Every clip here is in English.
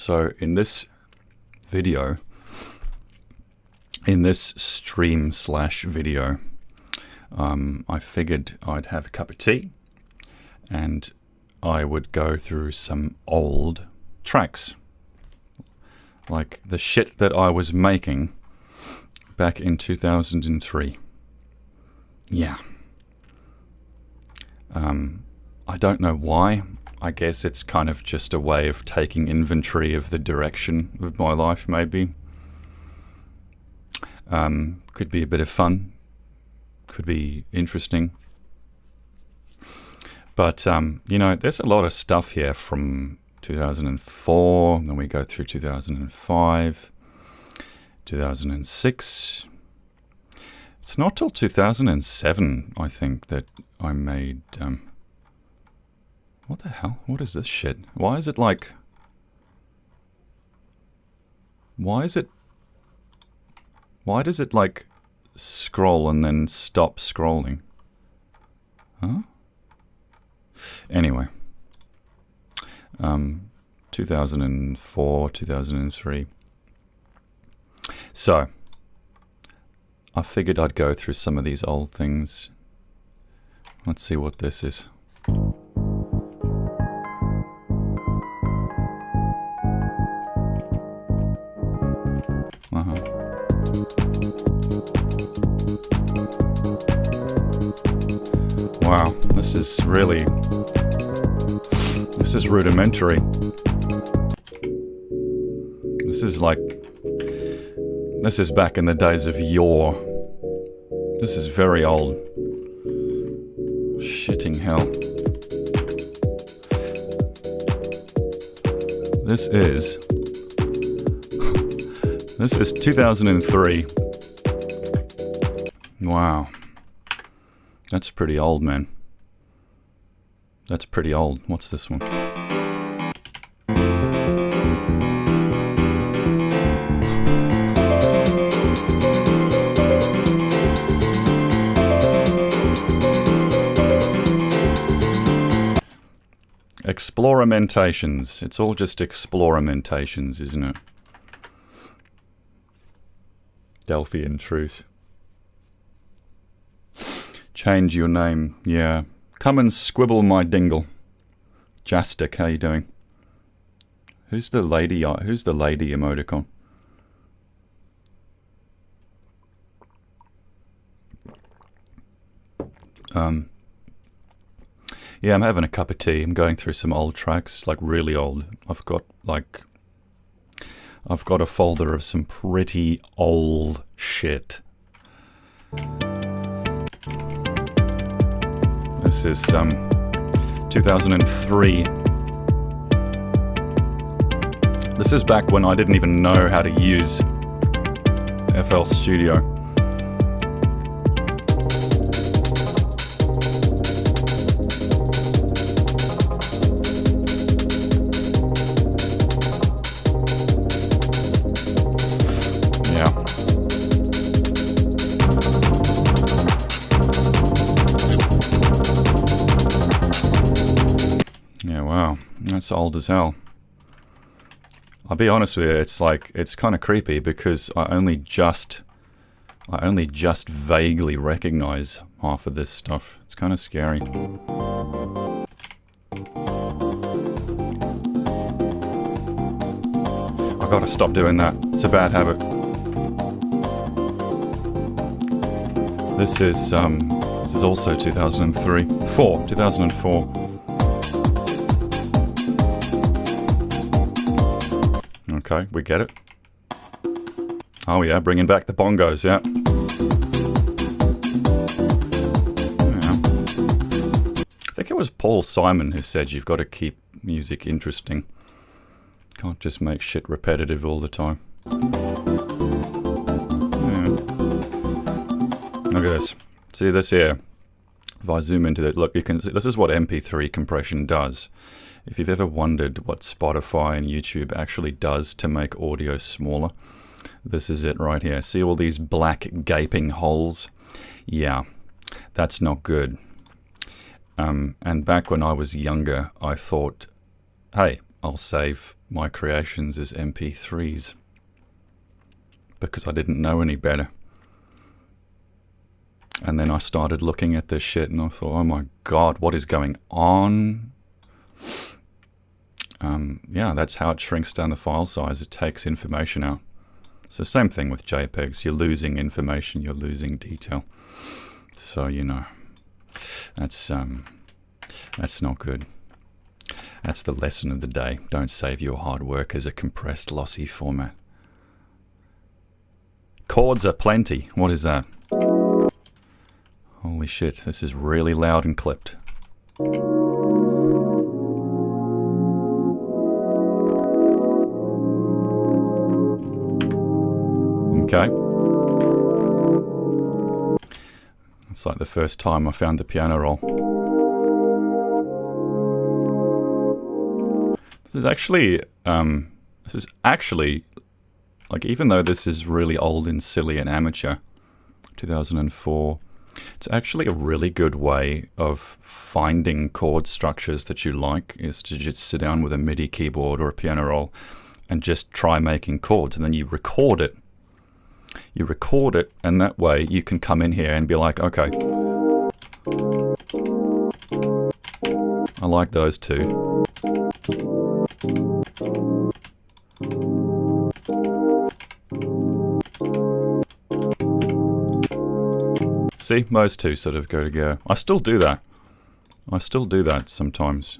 So in this video, in this stream/video, I figured I'd have a cup of tea and I would go through some old tracks, like the shit that I was making back in 2003. Yeah. I don't know why. I guess it's kind of just a way of taking inventory of the direction of my life, maybe. Could be a bit of fun. Could be interesting. But, you know, there's a lot of stuff here from 2004, then we go through 2005, 2006. It's not till 2007, I think, that I made, what the hell? What is this shit? Why is it like, why does it like scroll and then stop scrolling? Huh? Anyway, 2004, 2003. So, I figured I'd go through some of these old things. Let's see what this is. Wow, this is really, this is rudimentary. This is like, this is back in the days of yore. This is very old. Shitting hell. This is 2003. Wow. That's pretty old, man. That's pretty old. What's this one? Exploramentations. It's all just exploramentations, isn't it? Delphian truth. Change your name. Yeah. Come and squibble my dingle. Jastic, how you doing? Who's the lady emoticon? Yeah, I'm having a cup of tea. I'm going through some old tracks, like really old. I've got a folder of some pretty old shit. This is 2003. This is back when I didn't even know how to use FL Studio. It's old as hell. I'll be honest with you, it's like, it's kind of creepy because I only just vaguely recognize half of this stuff. It's kind of scary. I gotta stop doing that. It's a bad habit. This is also 2004. Okay, we get it. Oh yeah, bringing back the bongos, yeah. I think it was Paul Simon who said you've got to keep music interesting. Can't just make shit repetitive all the time. Yeah. Look at this. See this here? If I zoom into it, look, you can see this is what MP3 compression does. If you've ever wondered what Spotify and YouTube actually does to make audio smaller, this is it right here. See all these black gaping holes? Yeah, that's not good. And back when I was younger, I thought, hey, I'll save my creations as MP3s because I didn't know any better. And then I started looking at this shit and I thought, oh my god, what is going on? Yeah, that's how it shrinks down the file size. It takes information out. It's the same thing with JPEGs. You're losing information, you're losing detail. So, you know, that's not good. That's the lesson of the day. Don't save your hard work as a compressed, lossy format. Chords are plenty. What is that? Holy shit, this is really loud and clipped. Okay. It's like the first time I found the piano roll. This is actually, like, even though this is really old and silly and amateur, 2004, it's actually a really good way of finding chord structures that you like, is to just sit down with a MIDI keyboard or a piano roll and just try making chords, and then you record it. You record it, and that way you can come in here and be like, okay, I like those two. See, those two sort of go together. I still do that. I still do that sometimes.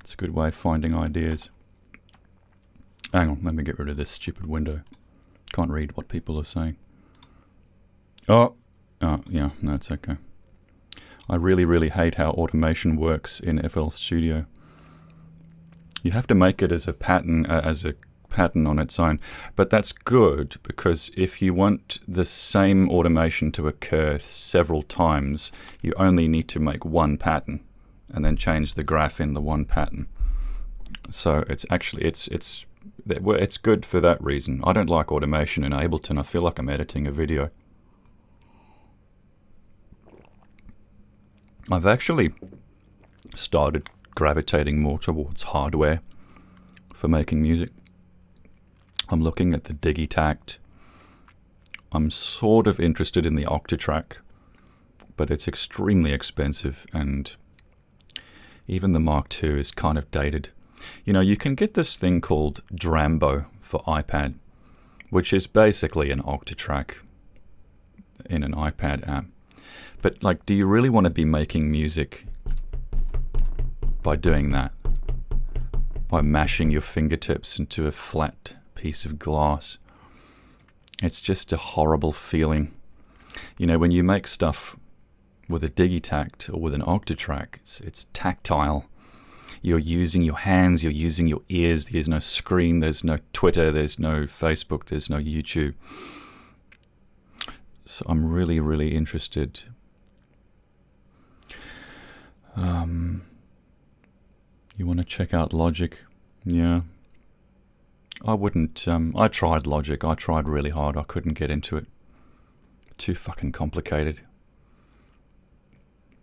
It's a good way of finding ideas. Hang on, let me get rid of this stupid window. Can't read what people are saying. Oh, yeah, no, it's okay. I really hate how automation works in FL Studio. You have to make it as a pattern on its own, but that's good because if you want the same automation to occur several times, you only need to make one pattern and then change the graph in the one pattern. So it's actually it's good for that reason. I don't like automation in Ableton. I feel like I'm editing a video. I've actually started gravitating more towards hardware for making music. I'm looking at the Digitact. I'm sort of interested in the AudioTrack, but it's extremely expensive, and even the Mark II is kind of dated. You know, you can get this thing called Drambo for iPad, which is basically an AudioTrack in an iPad app. But, like, do you really want to be making music by doing that? By mashing your fingertips into a flat piece of glass? It's just a horrible feeling. You know, when you make stuff with a Digitact or with an AudioTrack, it's tactile. You're using your hands, you're using your ears. There's no screen, there's no Twitter, there's no Facebook, there's no YouTube. So I'm really interested. You want to check out Logic? Yeah. I wouldn't, I tried Logic. I tried really hard. I couldn't get into it. Too fucking complicated.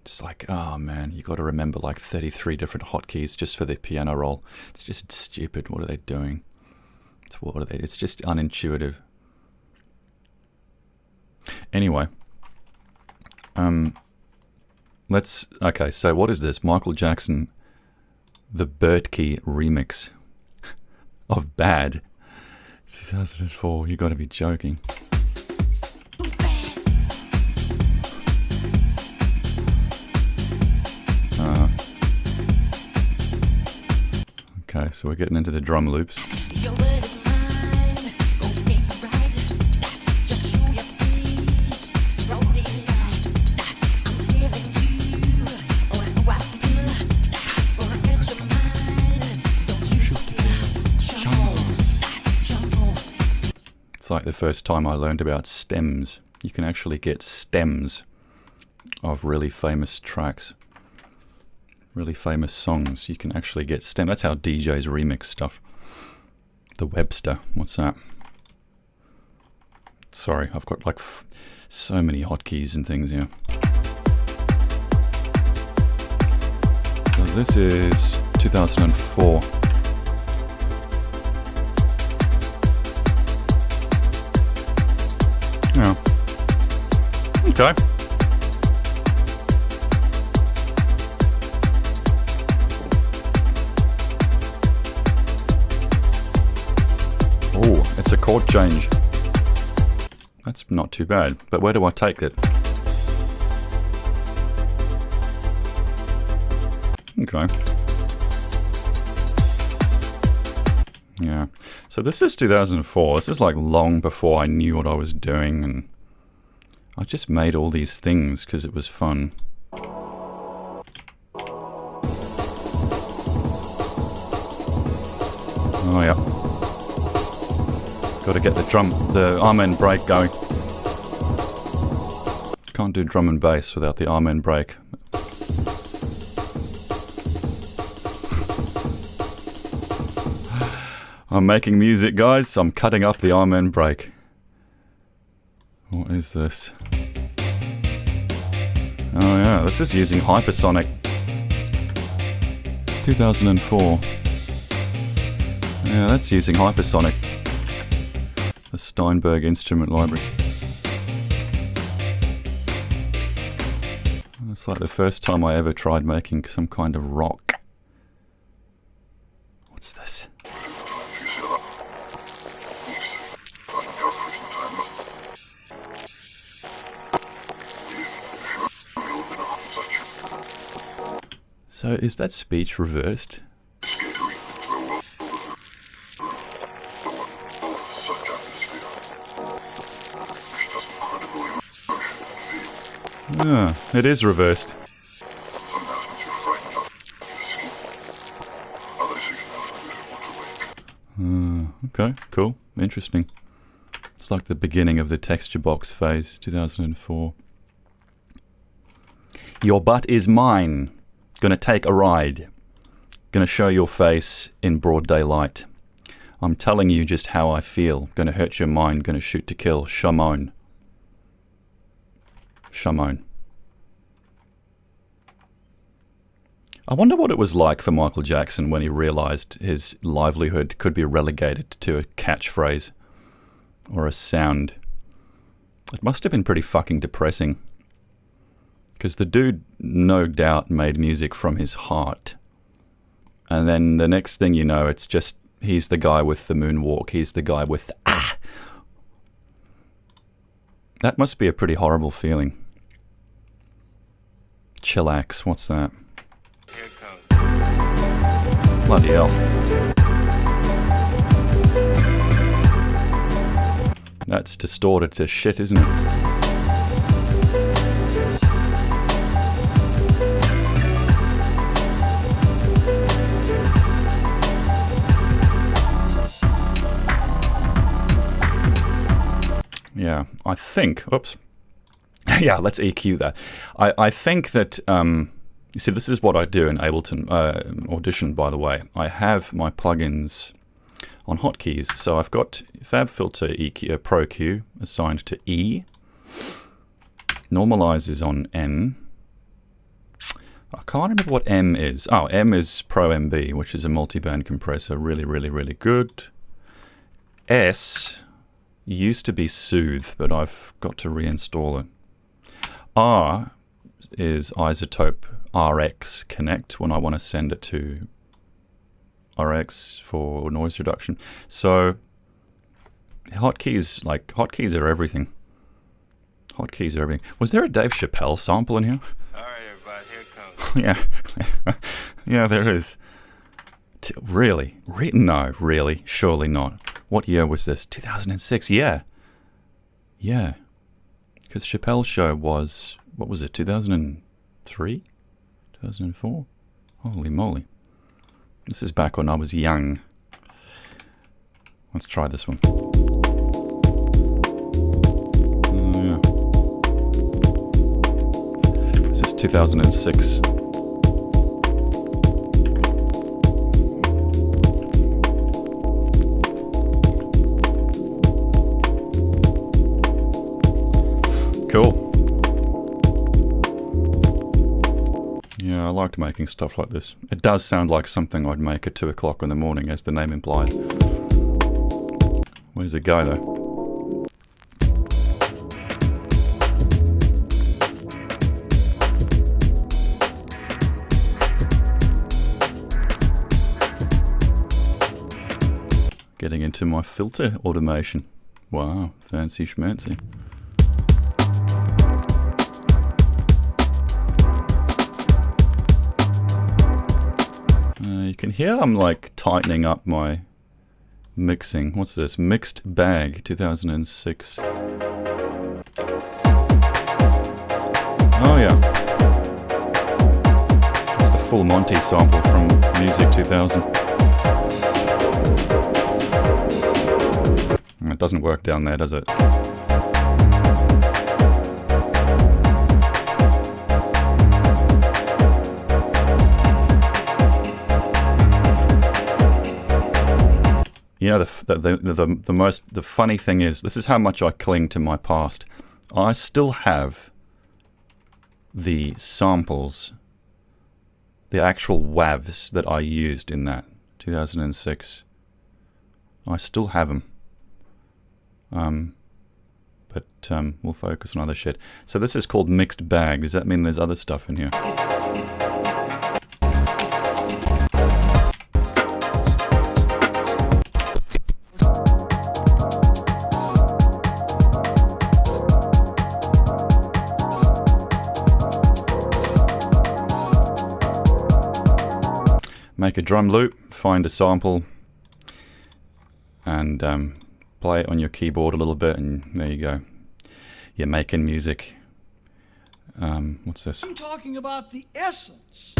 It's like, oh man, you got to remember like 33 different hotkeys just for the piano roll. It's just stupid. What are they doing? It's just unintuitive. Anyway. Okay, so what is this? Michael Jackson, the Bertkey remix of Bad. 2004, you gotta be joking. Okay, so we're getting into the drum loops. It's like the first time I learned about stems. You can actually get stems of really famous tracks. Really famous songs. You can actually get stems. That's how DJs remix stuff. The Webster. What's that? Sorry, I've got like so many hotkeys and things here. So this is 2004. Okay. Oh, it's a chord change. That's not too bad, but where do I take it? Okay. Yeah. So this is 2004. This is like long before I knew what I was doing, and I just made all these things because it was fun. Oh yeah. Got to get the arm and break going. Can't do drum and bass without the arm and break. I'm making music, guys. I'm cutting up the arm and break. What is this? Oh yeah, this is using Hypersonic. 2004. Yeah, that's using Hypersonic. The Steinberg instrument library. It's like the first time I ever tried making some kind of rock. What's this? So is that speech reversed? Yeah, it is reversed. Okay, cool, interesting. It's like the beginning of the texture box phase, 2004. Your butt is mine. Gonna take a ride. Gonna show your face in broad daylight. I'm telling you just how I feel. Gonna hurt your mind. Gonna shoot to kill. Shamon. Shamon. I wonder what it was like for Michael Jackson when he realized his livelihood could be relegated to a catchphrase or a sound. It must have been pretty fucking depressing. Because the dude, no doubt, made music from his heart. And then the next thing you know, it's just, he's the guy with the moonwalk. He's the guy with the ah! That must be a pretty horrible feeling. Chillax, what's that? Here it comes. Bloody hell. That's distorted to shit, isn't it? Yeah, I think, oops. Yeah, let's EQ that. I think that, you see, this is what I do in Ableton Audition, by the way. I have my plugins on hotkeys. So I've got FabFilter EQ, Pro Q assigned to E. Normalize is on N. I can't remember what M is. Oh, M is Pro MB, which is a multiband compressor. Really, really, really good. S used to be Soothe, but I've got to reinstall it. R is Isotope RX Connect when I want to send it to RX for noise reduction. So hotkeys, like hotkeys are everything. Hotkeys are everything. Was there a Dave Chappelle sample in here? All right, everybody, here it Yeah. comes. Yeah, there is. Really? No, really? Surely not. What year was this? 2006? Yeah. Yeah. Because Chappelle's show was, what was it, 2003? 2004? Holy moly. This is back when I was young. Let's try this one. Yeah. This is 2006. Cool. Yeah, I liked making stuff like this. It does sound like something I'd make at 2 o'clock in the morning, as the name implied. Where's it go, though? getting into my filter automation. Wow, fancy schmancy. You can hear I'm like tightening up my mixing. What's this? Mixed Bag 2006. Oh yeah. It's the Full Monty sample from Music 2000. It doesn't work down there, does it? You know, the funny thing is, this is how much I cling to my past. I still have the samples, the actual WAVs that I used in that 2006. I still have them. But we'll focus on other shit. So this is called Mixed Bag. Does that mean there's other stuff in here? Make a drum loop, find a sample, and play it on your keyboard a little bit, and there you go. You're making music. What's this? I'm talking about the essence.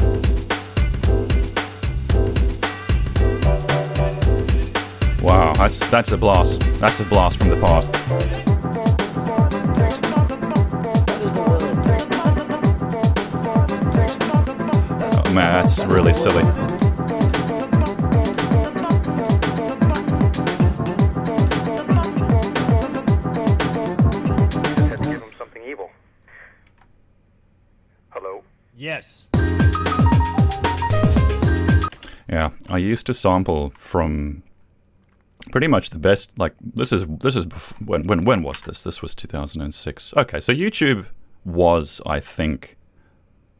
Wow, that's a blast. That's a blast from the past. Oh man, that's really silly. Yes. Yeah, I used to sample from pretty much the best. Like this is when was this? This was 2006. Okay, so YouTube was, I think,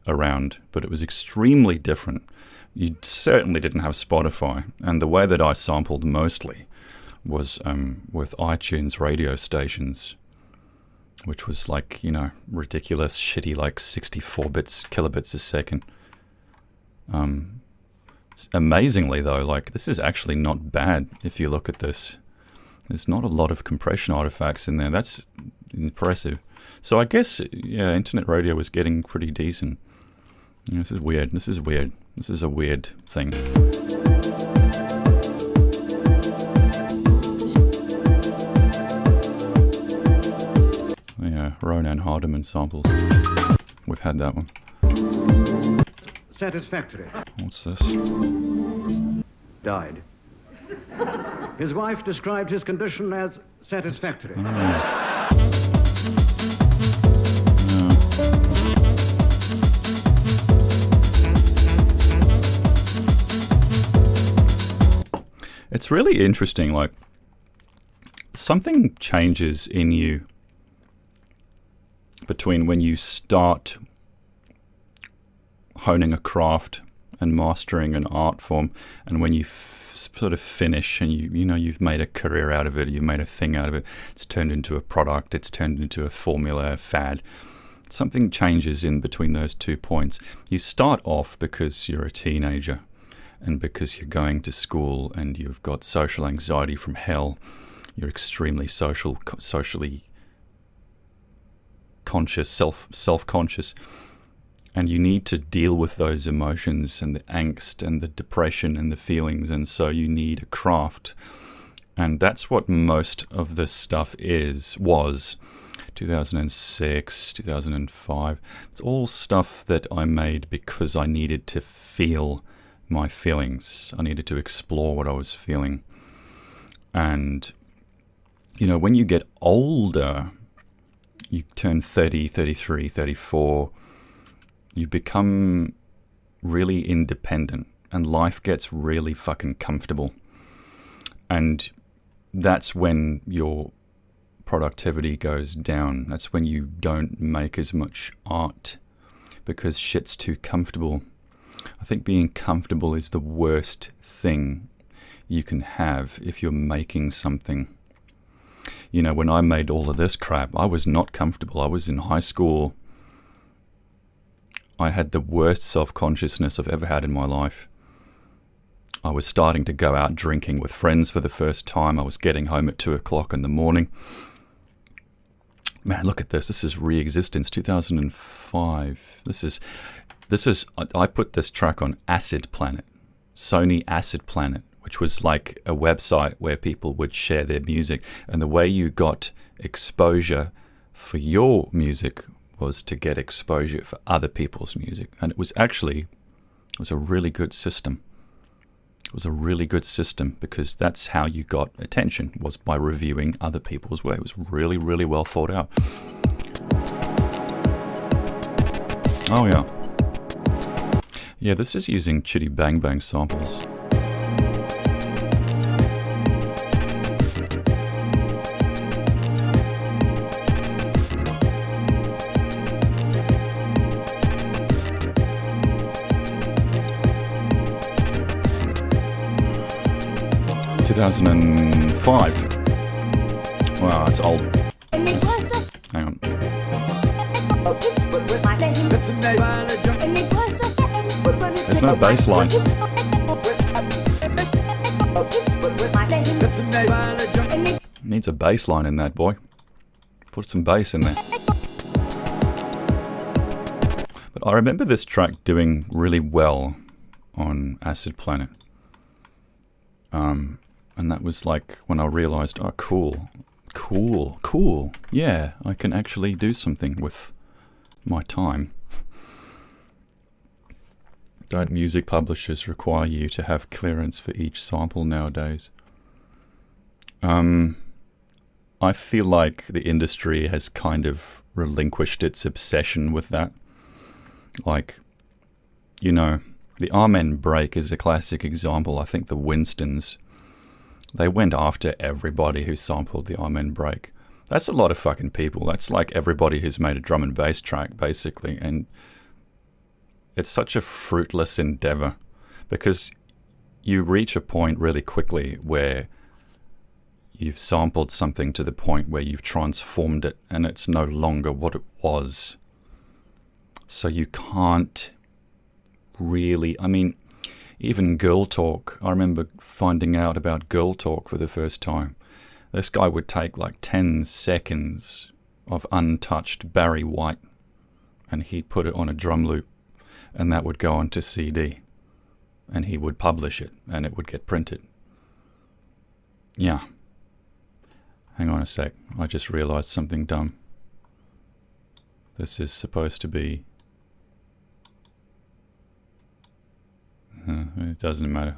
around, but it was extremely different. You certainly didn't have Spotify, and the way that I sampled mostly was with iTunes radio stations, which was like, you know, ridiculous, shitty, like 64 kilobits a second. Amazingly though, like this is actually not bad if you look at this. There's not a lot of compression artifacts in there. That's impressive. So I guess, yeah, internet radio was getting pretty decent. Yeah, this is weird. This is weird. This is a weird thing. Yeah, Ronan Hardiman samples. We've had that one. Satisfactory. What's this? Died. His wife described his condition as satisfactory. It's really interesting, like, something changes in you between when you start honing a craft and mastering an art form and when you sort of finish and you know you've made a career out of it, you've made a thing out of it, it's turned into a product, it's turned into a formula, a fad. Something changes in between those 2 points. You start off because you're a teenager and because you're going to school and you've got social anxiety from hell. You're extremely socially conscious, self-conscious, and you need to deal with those emotions and the angst and the depression and the feelings, and so you need a craft. And that's what most of this stuff was 2006, 2005. It's all stuff that I made because I needed to feel my feelings. I needed to explore what I was feeling. And you know, when you get older, you turn 30, 33, 34, you become really independent and life gets really fucking comfortable. And that's when your productivity goes down. That's when you don't make as much art because shit's too comfortable. I think being comfortable is the worst thing you can have if you're making something. You know, when I made all of this crap, I was not comfortable. I was in high school. I had the worst self-consciousness I've ever had in my life. I was starting to go out drinking with friends for the first time. I was getting home at 2 o'clock in the morning. Man, look at this. This is Re-Existence 2005. This is, I put this track on Acid Planet, Sony Acid Planet, which was like a website where people would share their music. And the way you got exposure for your music was to get exposure for other people's music. And it was a really good system. It was a really good system because that's how you got attention, was by reviewing other people's work. It was really, really well thought out. Oh yeah. Yeah, this is using Chitty Bang Bang samples. $2005. Wow, that's old. Hang on. There's no bass line. Needs a bass line in that, boy. Put some bass in there. But I remember this track doing really well on Acid Planet. And that was like when I realized, oh, cool. Yeah, I can actually do something with my time. Don't music publishers require you to have clearance for each sample nowadays? I feel like the industry has kind of relinquished its obsession with that. Like, you know, the Amen break is a classic example. I think the Winstons, they went after everybody who sampled the Amen break. That's a lot of fucking people. That's like everybody who's made a drum and bass track, basically. And it's such a fruitless endeavor because you reach a point really quickly where you've sampled something to the point where you've transformed it and it's no longer what it was. So you can't really, I mean, even Girl Talk, I remember finding out about Girl Talk for the first time. This guy would take like 10 seconds of untouched Barry White and he'd put it on a drum loop and that would go onto CD and he would publish it and it would get printed. Yeah. Hang on a sec, I just realized something dumb. This is supposed to be... it doesn't matter.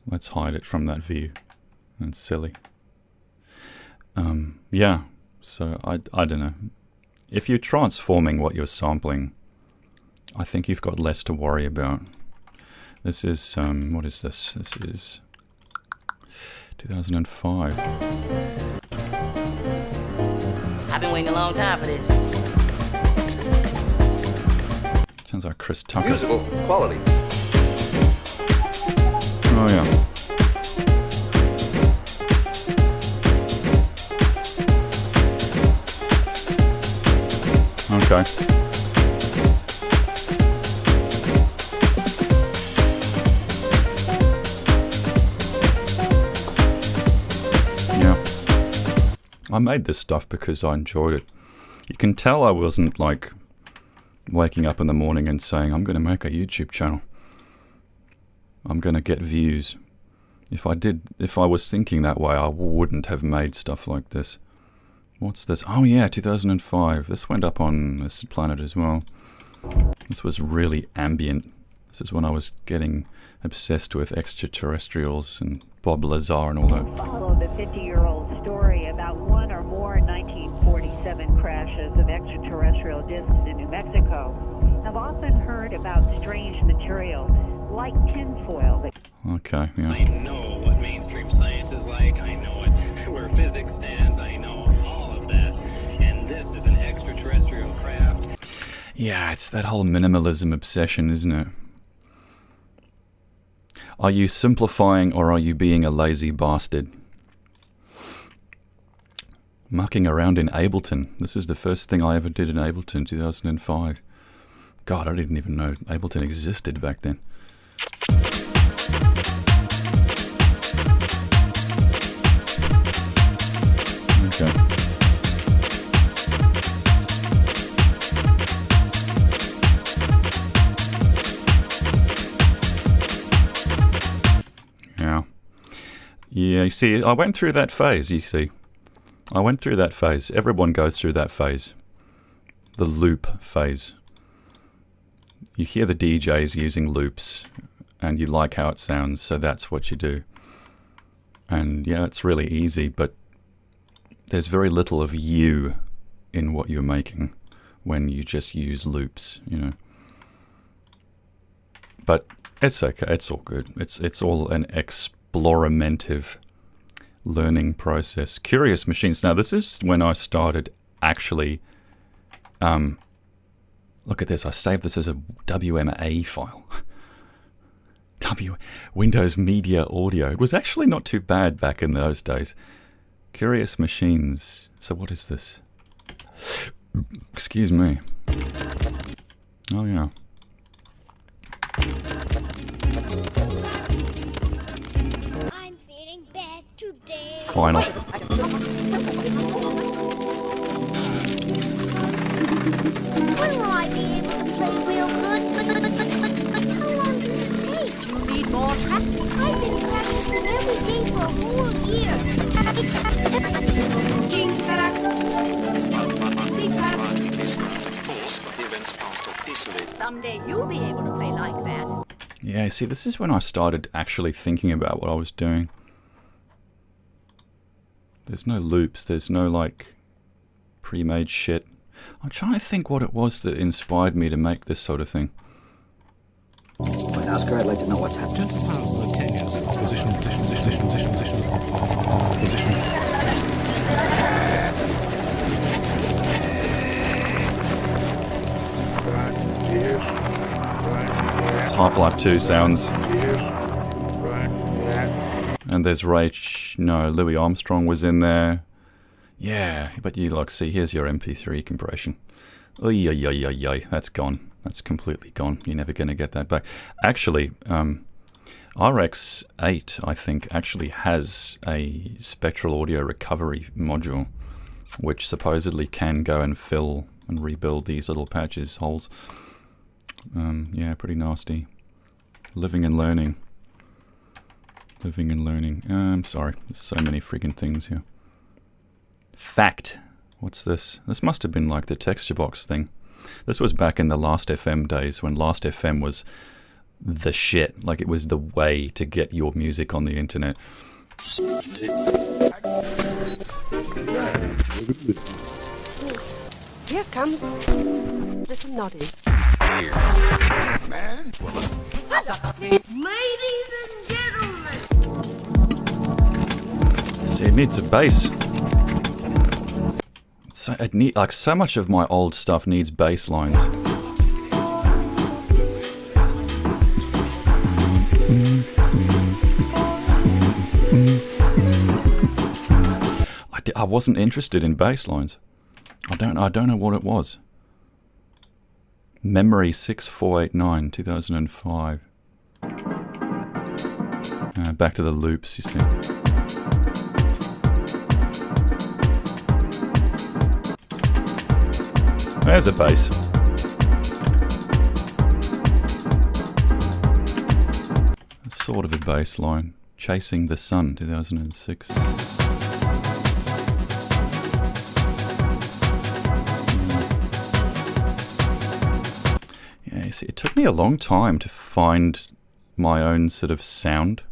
Let's hide it from that view. That's silly. Yeah, so I don't know. If you're transforming what you're sampling, I think you've got less to worry about. This is, what is this? This is 2005. I've been waiting a long time for this. Sounds like Chris Tucker. Musical quality. Oh yeah. Okay. Yeah. I made this stuff because I enjoyed it. You can tell I wasn't like waking up in the morning and saying, I'm going to make a YouTube channel. I'm going to get views. If I was thinking that way, I wouldn't have made stuff like this. What's this? Oh yeah, 2005. This went up on Acid Planet as well. This was really ambient. This is when I was getting obsessed with extraterrestrials and Bob Lazar and all that. Follow the 50-year-old story about one or more 1947 crashes of extraterrestrial discs in New Mexico. I've often heard about strange materials like tinfoil. Okay, yeah. I know what mainstream science is like. I know where physics stands. I know all of that. And this is an extraterrestrial craft. Yeah, it's that whole minimalism obsession, isn't it? Are you simplifying or are you being a lazy bastard? Mucking around in Ableton. This is the first thing I ever did in Ableton, 2005. God, I didn't even know Ableton existed back then. Okay. Yeah. Yeah, you see, I went through that phase, you see. I went through that phase. Everyone goes through that phase. The loop phase. You hear the DJs using loops, and you like how it sounds, so that's what you do. And yeah, it's really easy, but there's very little of you in what you're making when you just use loops, you know. But it's okay, it's all good. It's all an exploramentive learning process. Curious Machines. Now this is when I started actually, look at this, I saved this as a WMA file. Windows Media Audio. It was actually not too bad back in those days. Curious Machines. So what is this? Excuse me. Oh yeah. I'm feeling bad today. It's final. When will I be able to play real good? How long does it take? You need more practice. I've been practicing every day for a whole year. Someday you'll be able to play like that. Yeah, see, this is when I started actually thinking about what I was doing. There's no loops, there's no, like, pre-made shit. I'm trying to think what it was that inspired me to make this sort of thing. I'd ask her, I'd like to know what's happening. Position. It's Half-Life 2 sounds. And there's Louis Armstrong was in there. Yeah, but you like see, here's your MP3 compression. Oy, that's gone. That's completely gone. You're never going to get that back. Actually, RX8, I think, actually has a spectral audio recovery module, which supposedly can go and fill and rebuild these little patches, holes. Yeah, pretty nasty. Living and learning. I'm sorry, there's so many friggin' things here. Facked. What's this? This must have been like the texture box thing. This was back in the Last.fm days when Last.fm was the shit. Like it was the way to get your music on the internet. Here comes little Noddy. Man. Ladies and gentlemen. See, it needs a bass. So like so much of my old stuff needs bass lines. I wasn't interested in bass lines. I don't know what it was. Memory 6489 2005. Back to the loops, you see. There's a bass. Sort of a bass line. Chasing the Sun, 2006. Yeah, you see, it took me a long time to find my own sort of sound.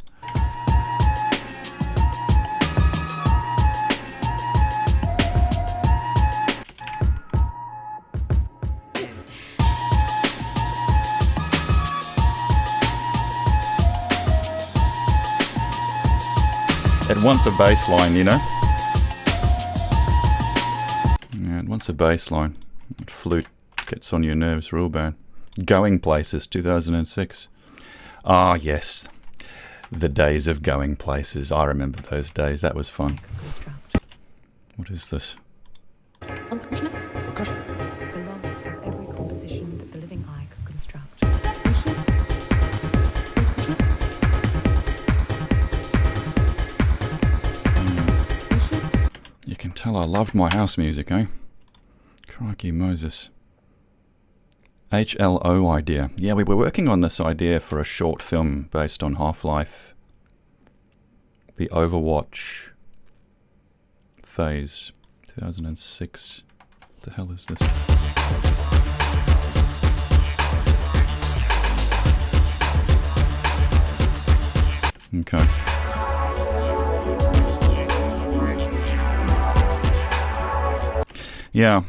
It wants a bass line, you know? Yeah, it wants a bass line. That flute gets on your nerves real bad. Going Places, 2006. Ah, yes. The days of going places. I remember those days. That was fun. What is this? The loss of every composition that the living eye could construct. You can tell I loved my house music, eh? Crikey Moses. HLO Idea. Yeah, we were working on this idea for a short film based on Half-Life. The Overwatch phase. 2006. What the hell is this? Okay. Yeah.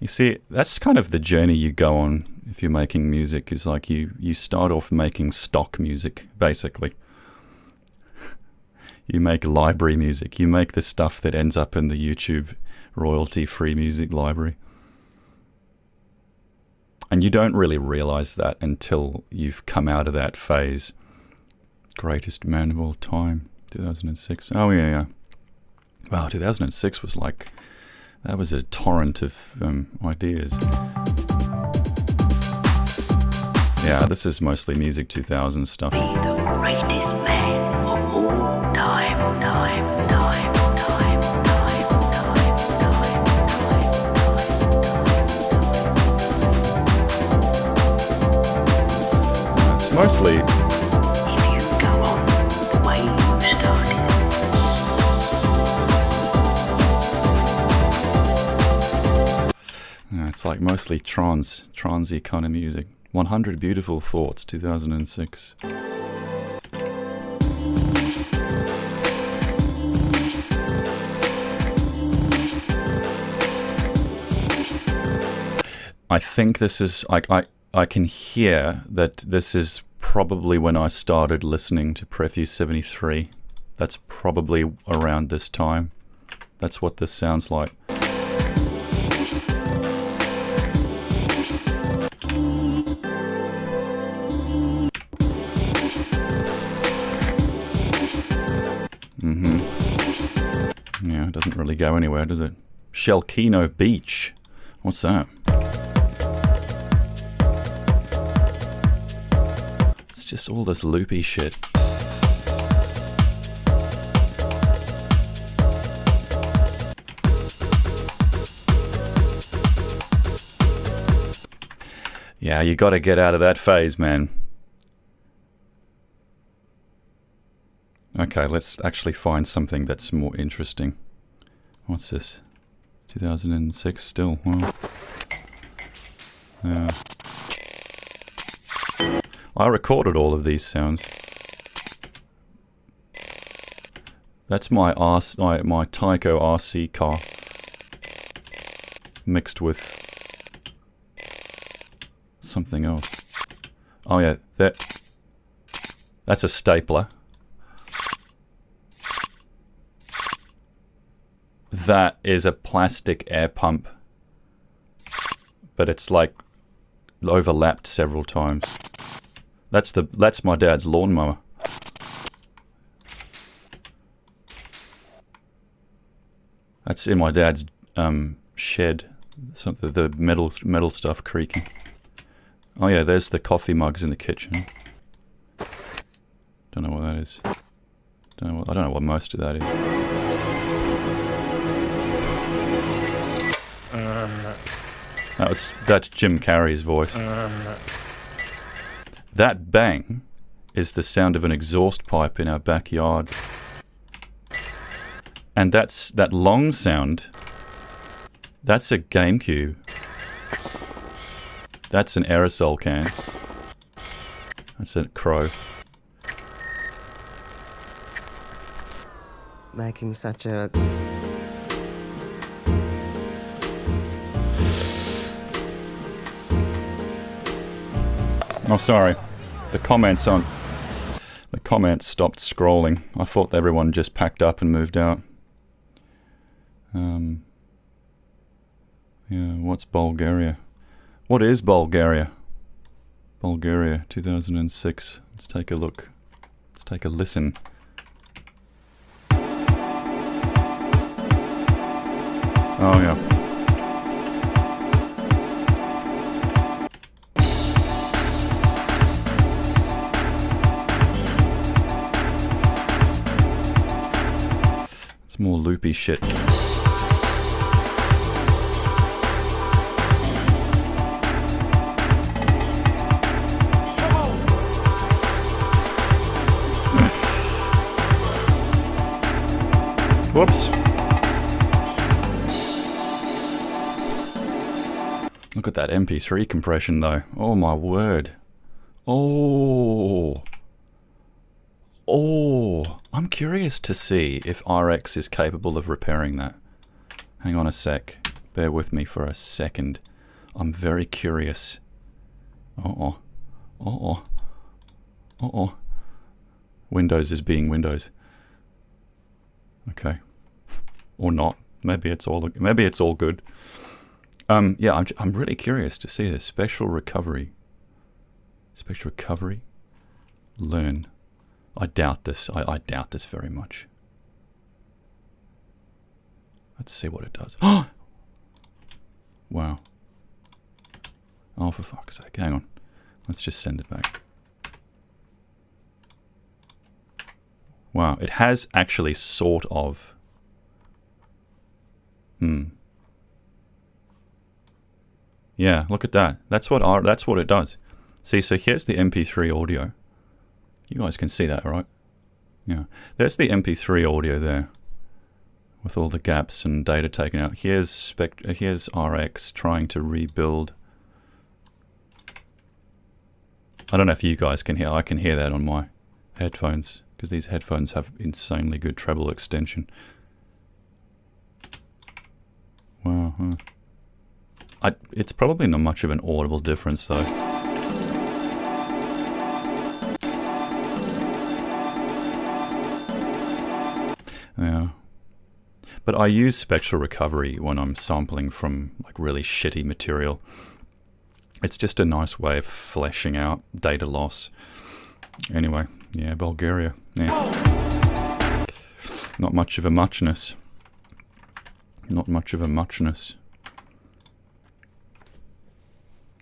You see, that's kind of the journey you go on if you're making music, is like you start off making stock music, basically. You make library music. You make the stuff that ends up in the YouTube royalty-free music library. And you don't really realize that until you've come out of that phase. Greatest man of all time, 2006. Oh, yeah. Wow, 2006 was like... That was a torrent of ideas. Yeah, this is mostly Music 2000 stuff. The greatest man of all time. It's mostly... If you go on the way you started. It's like mostly transy kind of music. 100 Beautiful Thoughts, 2006. I think this is, I can hear that this is probably when I started listening to Prefuse 73. That's probably around this time. That's what this sounds like. Yeah, it doesn't really go anywhere, does it? Shelkino Beach. What's that? It's just all this loopy shit. Yeah, you gotta get out of that phase, man. Okay, let's actually find something that's more interesting. What's this? 2006 still. Wow. Yeah. I recorded all of these sounds. That's my Tyco RC car mixed with something else. Oh yeah, that's a stapler. That is a plastic air pump, but it's like overlapped several times. That's my dad's lawnmower. That's in my dad's shed. Something, the metal stuff creaking. Oh yeah, there's the coffee mugs in the kitchen. Don't know what that is. I don't know what most of that is. That's Jim Carrey's voice. That bang is the sound of an exhaust pipe in our backyard. And that long sound, that's a GameCube. That's an aerosol can. That's a crow. Making such a... Oh, sorry. The comments stopped scrolling. I thought everyone just packed up and moved out. Yeah, what's Bulgaria? What is Bulgaria? Bulgaria, 2006. Let's take a look. take a listen. Oh yeah. It's more loopy shit. Whoops. Look at that MP3 compression though. Oh my word. Oh. Oh. I'm curious to see if RX is capable of repairing that. Hang on a sec. Bear with me for a second. I'm very curious. Uh-oh. Uh-oh. Uh-oh. Windows is being Windows. Okay. Or not. Maybe it's all good. Yeah, I'm really curious to see this. Spectral recovery. Spectral recovery? Learn. I doubt this. I doubt this very much. Let's see what it does. Wow. Oh, for fuck's sake. Hang on. Let's just send it back. Wow, it has actually sort of. Yeah, look at that. That's what it does. See, so here's the MP3 audio. You guys can see that, right? Yeah. There's the MP3 audio there, with all the gaps and data taken out. Here's RX trying to rebuild. I don't know if you guys can hear. I can hear that on my headphones, because these headphones have insanely good treble extension. Wow. Huh. It's probably not much of an audible difference though. Yeah. But I use spectral recovery when I'm sampling from like really shitty material. It's just a nice way of fleshing out data loss. Anyway, yeah, Bulgaria. Yeah. Not much of a muchness. Not much of a muchness.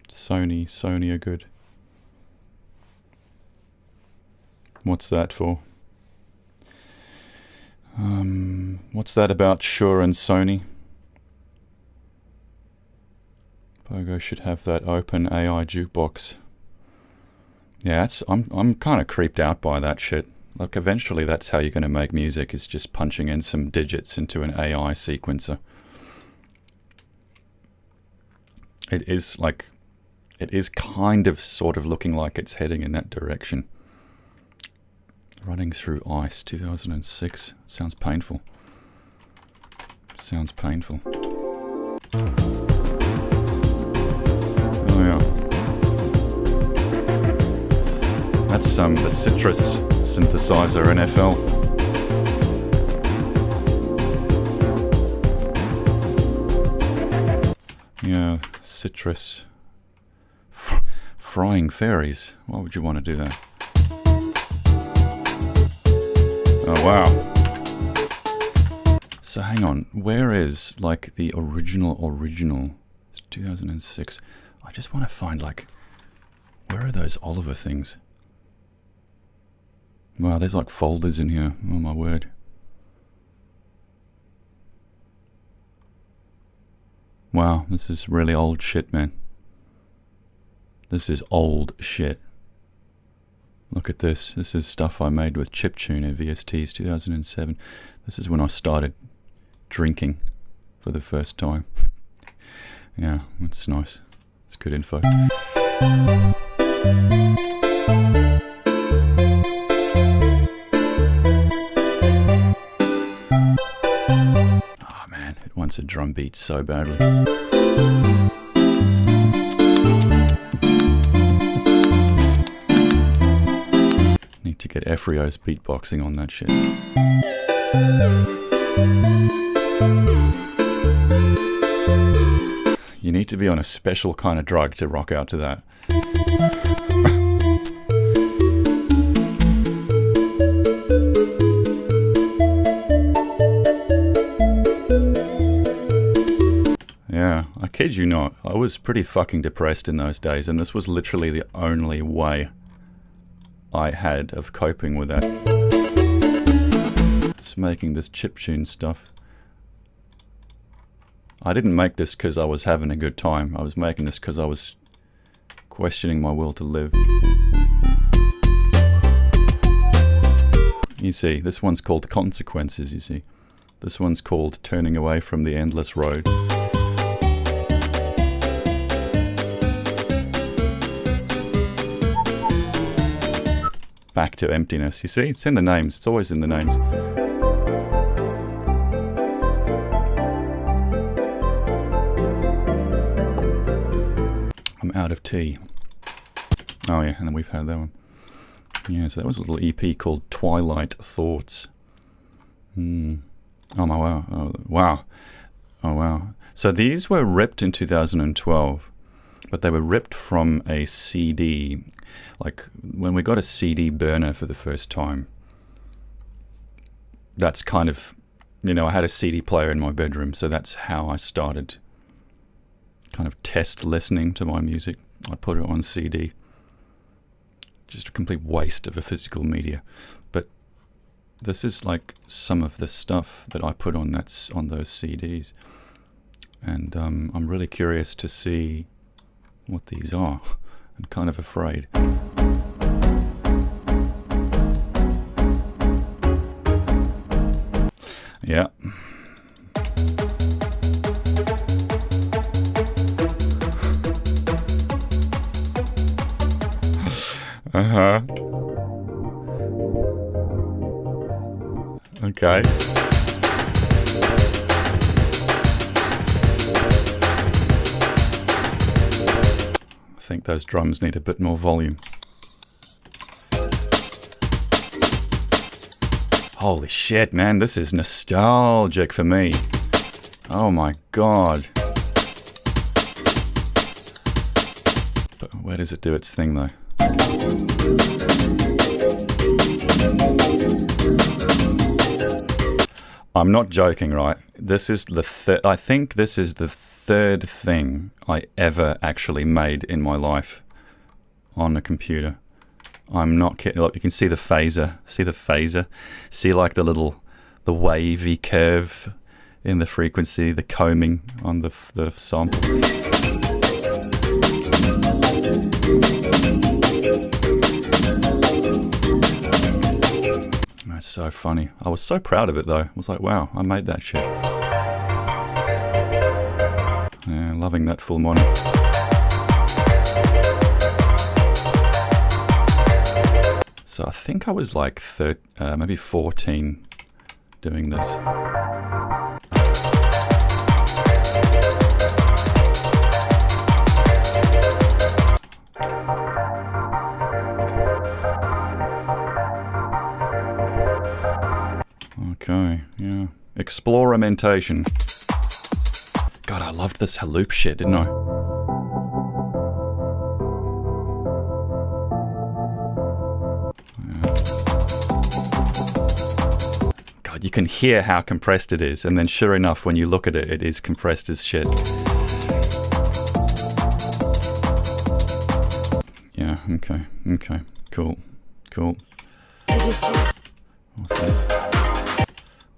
Sony are good. What's that for? What's that about Shure and Sony? Pogo should have that open AI jukebox. Yeah, I'm kind of creeped out by that shit. Like, eventually that's how you're going to make music, is just punching in some digits into an AI sequencer. It is kind of sort of looking like it's heading in that direction. Running through ice, 2006. Sounds painful. Sounds painful. Oh yeah. That's the Citrus synthesizer NFL. Yeah, Citrus. Frying fairies. Why would you want to do that? Oh wow. So hang on, where is like the original? It's 2006. I just want to find like, where are those Oliver things? Wow, there's like folders in here. Oh my word. Wow, this is really old shit, man. This is old shit. Look at this. This is stuff I made with chiptune and VSTs 2007. This is when I started drinking for the first time. Yeah, that's nice. It's good info. Oh man, it wants a drum beat so badly. Need to get Efrio's beatboxing on that shit. You need to be on a special kind of drug to rock out to that. kid you not, I was pretty fucking depressed in those days, and this was literally the only way I had of coping with that. Just making this chiptune stuff. I didn't make this because I was having a good time. I was making this because I was questioning my will to live. You see, this one's called Consequences, you see. This one's called Turning Away from the Endless Road. Back to Emptiness. You see, it's in the names. It's always in the names. I'm out of tea. Oh yeah, and then we've had that one. Yeah, so that was a little EP called Twilight Thoughts. Oh my wow. Oh wow. Oh wow. So these were ripped in 2012, but they were ripped from a CD. Like when we got a CD burner for the first time, that's kind of, you know, I had a CD player in my bedroom, so that's how I started kind of test listening to my music. I put it on CD. Just a complete waste of a physical media. But this is like some of the stuff that I put on that's on those CDs. And I'm really curious to see what these are. I'm kind of afraid. Yeah. Uh-huh. Okay. I think those drums need a bit more volume. Holy shit, man, this is nostalgic for me. Oh my god. But where does it do its thing though? I'm not joking, right? This is the I think this is the third thing I ever actually made in my life on a computer. I'm not kidding. Look, you can see the phaser. See the phaser? See like the wavy curve in the frequency, the combing on the sample. That's so funny. I was so proud of it though. I was like, wow, I made that shit. Yeah, loving that full mono. So I think I was like maybe 14 doing this. Okay, yeah. Explorimentation. God, I loved this loop shit, didn't I? God, you can hear how compressed it is, and then sure enough, when you look at it, it is compressed as shit. Yeah, okay, cool. What's this?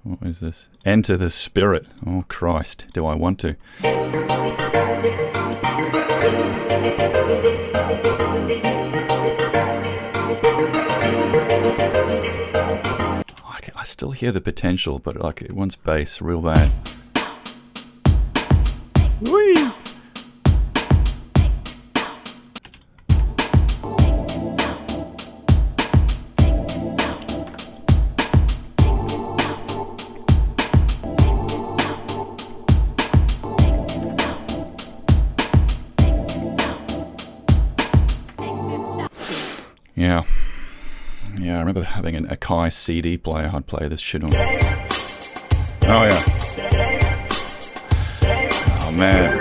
What is this? Enter the spirit. Oh Christ, do I want to? I still hear the potential, but like it wants bass real bad. Whee! Yeah, I remember having an Akai CD player I'd play this shit on. Oh yeah. Oh man.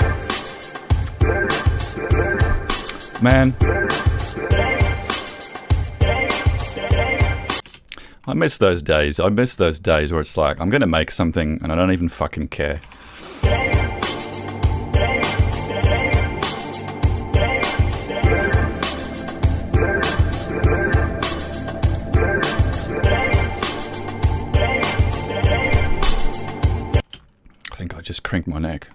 I miss those days. I miss those days where it's like, I'm gonna make something and I don't even fucking care. crank my neck.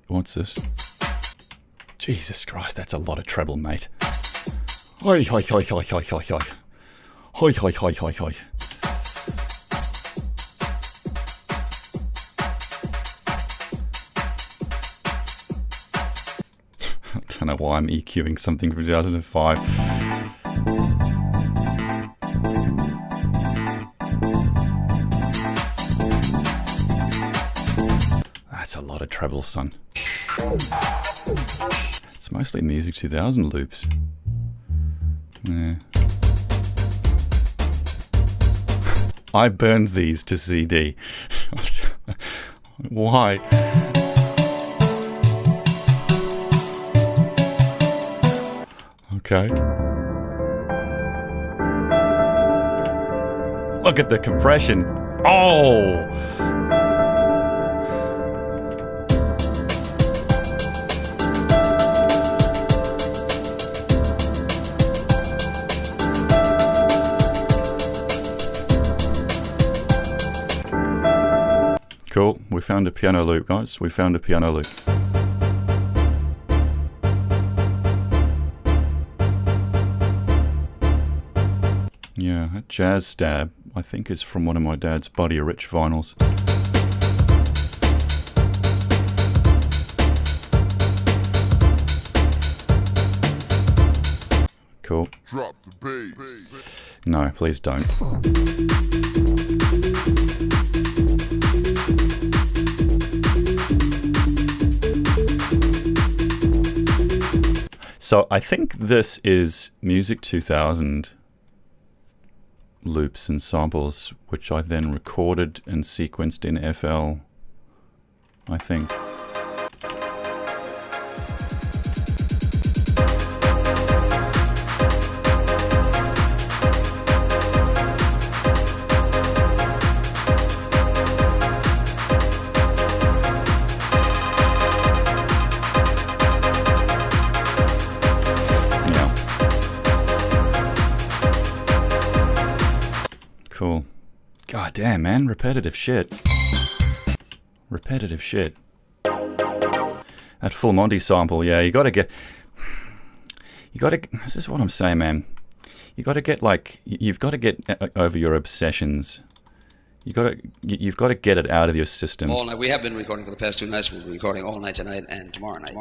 What's this? Jesus Christ, that's a lot of treble, mate. Hoi, hoi, hoi, hoi, hoi, hoi, hoi. Hoi, hoi, hoi, hoi, hoi. I don't know why I'm EQing something from 2005. That's a lot of treble, son. It's mostly Music 2000 loops. Yeah. I burned these to CD. Why? Okay. Look at the compression. Oh! Cool. We found a piano loop, guys. We found a piano loop. Yeah, that jazz stab, I think, is from one of my dad's Buddy Rich vinyls. Cool. Drop the bass. No, please don't. So I think this is Music 2000 loops and samples, which I then recorded and sequenced in FL, I think. Cool. God damn, man. Repetitive shit. Repetitive shit. That Full Monty sample, yeah, you gotta get... You gotta... This is what I'm saying, man. You gotta get, like... You've gotta get over your obsessions. You've got to get it out of your system. All night. We have been recording for the past 2 nights. We'll be recording all night tonight and tomorrow night.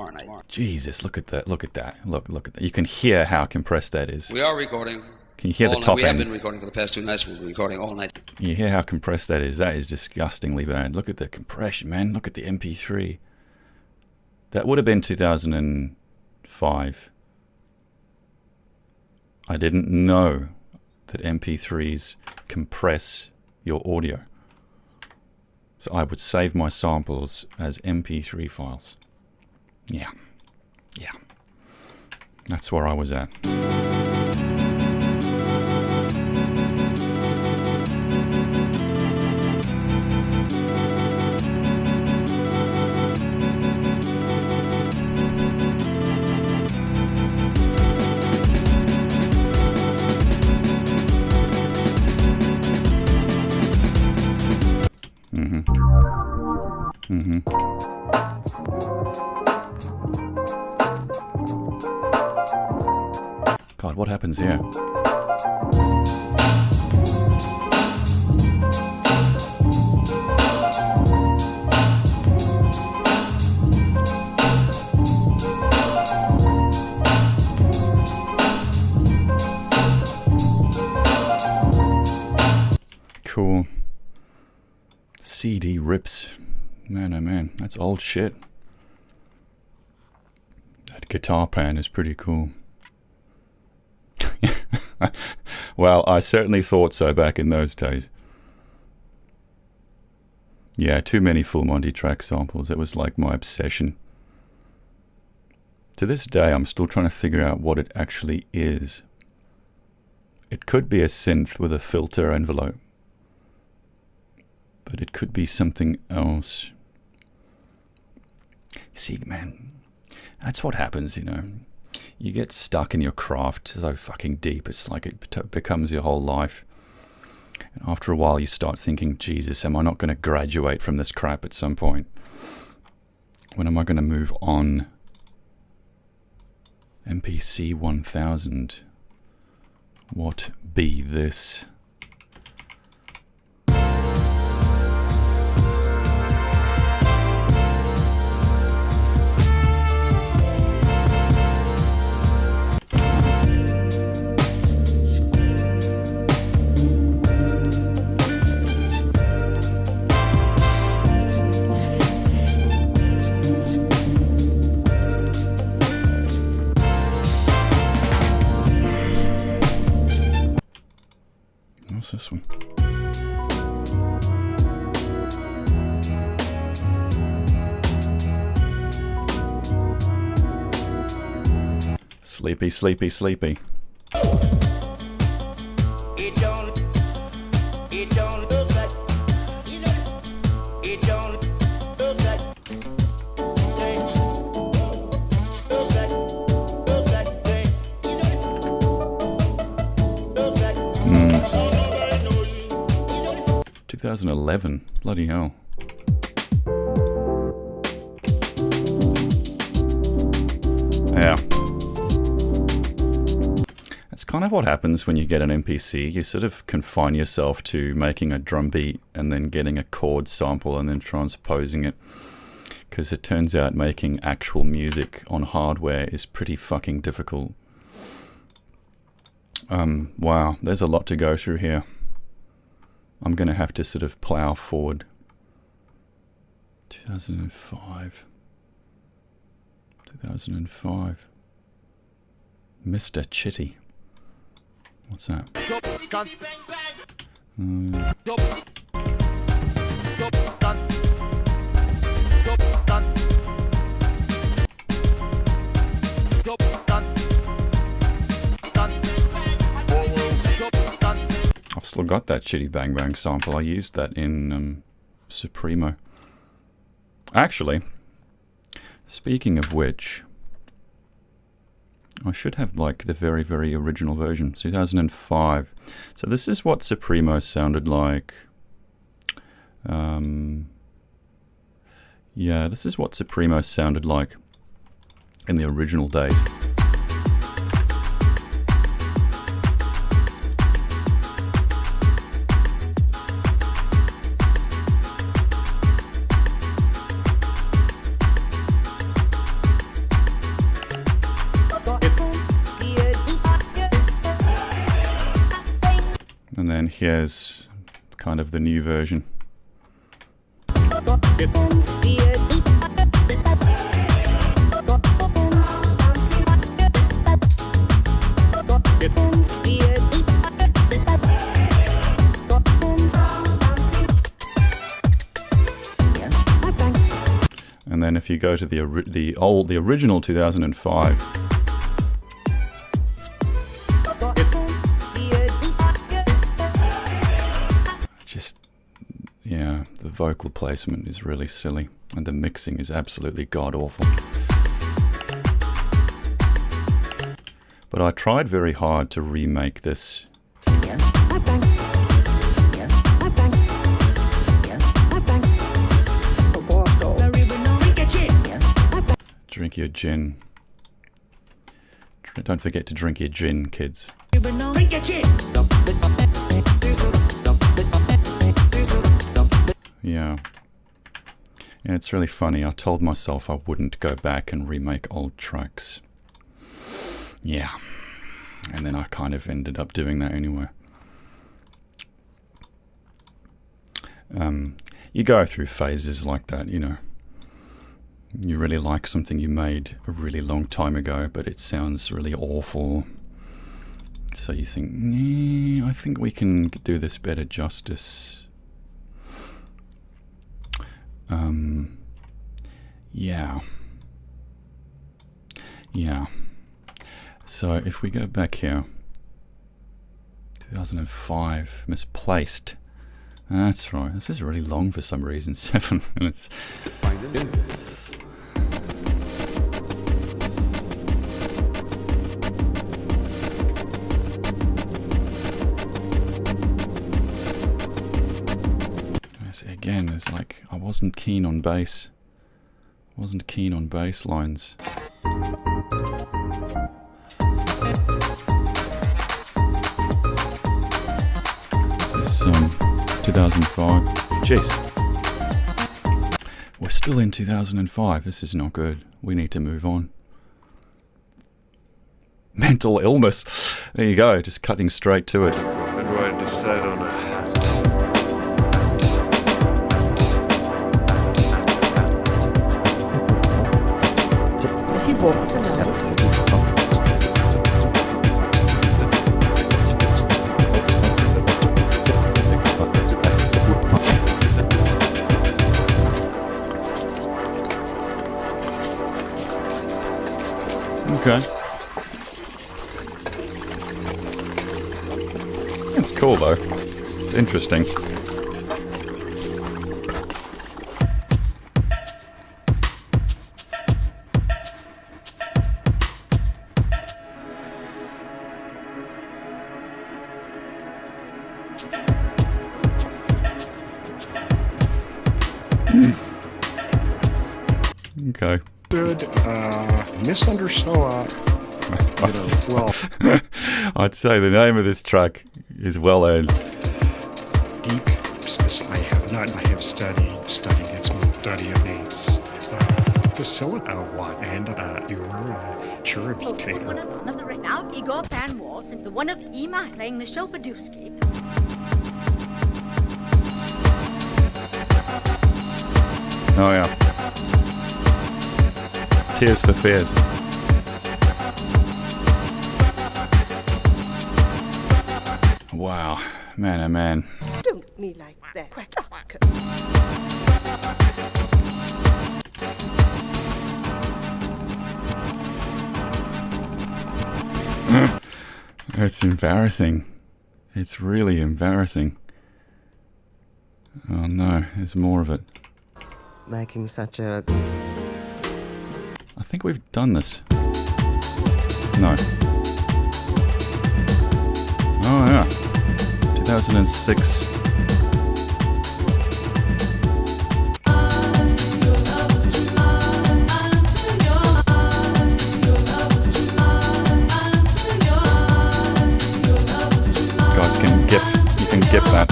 Jesus, look at that. Look at that. Look at that. You can hear how compressed that is. We are recording. Can you hear the top end? We have been recording for the past 2 nights. We'll be recording all night. You hear how compressed that is? That is disgustingly bad. Look at the compression, man. Look at the MP3. That would have been 2005. I didn't know that MP3s compress your audio. So I would save my samples as MP3 files. Yeah. Yeah. That's where I was at. God, what happens here? Cool. CD rips. Man, oh man, that's old shit. That guitar pan is pretty cool. Well, I certainly thought so back in those days. Yeah, too many Full Monty track samples. It was like my obsession. To this day, I'm still trying to figure out what it actually is. It could be a synth with a filter envelope. But it could be something else. See, man, that's what happens, you know. You get stuck in your craft so fucking deep. It's like it becomes your whole life. And after a while you start thinking, Jesus, am I not going to graduate from this crap at some point? When am I going to move on? MPC 1000. What be this? What's this one? Sleepy, sleepy, sleepy. It don't look like, you know, it don't look like, look like, you know, look like. 2011, bloody hell. Yeah. That's kind of what happens when you get an MPC. You sort of confine yourself to making a drum beat and then getting a chord sample and then transposing it. Because it turns out making actual music on hardware is pretty fucking difficult. Wow, there's a lot to go through here. I'm going to have to sort of plow forward. 2005. 2005. Mr. Chitty. What's that? I've still got that Chitty Bang Bang sample. I used that in Supremo. Actually, speaking of which, I should have like the very, very original version, 2005. So this is what Supremo sounded like. Yeah, this is what Supremo sounded like in the original days. And then here's kind of the new version. And then if you go to the original 2005. Yeah, the vocal placement is really silly, and the mixing is absolutely god-awful. But I tried very hard to remake this. Drink your gin. Don't forget to drink your gin, kids. Yeah. Yeah, it's really funny. I told myself I wouldn't go back and remake old tracks. Yeah. And then I kind of ended up doing that anyway. You go through phases like that, you know. You really like something you made a really long time ago, but it sounds really awful. So you think, nah, I think we can do this better justice. Yeah. So if we go back here, 2005, misplaced. That's right. This is really long for some reason. 7 minutes. again, it's like I wasn't keen on bass. Wasn't keen on bass lines. This is 2005. Jeez. We're still in 2005. This is not good. We need to move on. Mental illness. There you go. Just cutting straight to it. When do I decide on a hat? Does he want to know? Okay. It's cool though. It's interesting. Okay. Good, misunderstood. Well, I'd say the name of this track is well earned. Deep, I have studied its study of its facility, what, and you were Juveo. One of the renowned Igor fan waltz and the one of Ema playing the Shopadusky. Oh yeah. Tears for Fears. Wow, man, oh man. Don't me like that. Quack. It's embarrassing. It's really embarrassing. Oh no, there's more of it. Making such a... I think we've done this. No. Oh yeah. 2006. Guys can GIF. You can GIF that.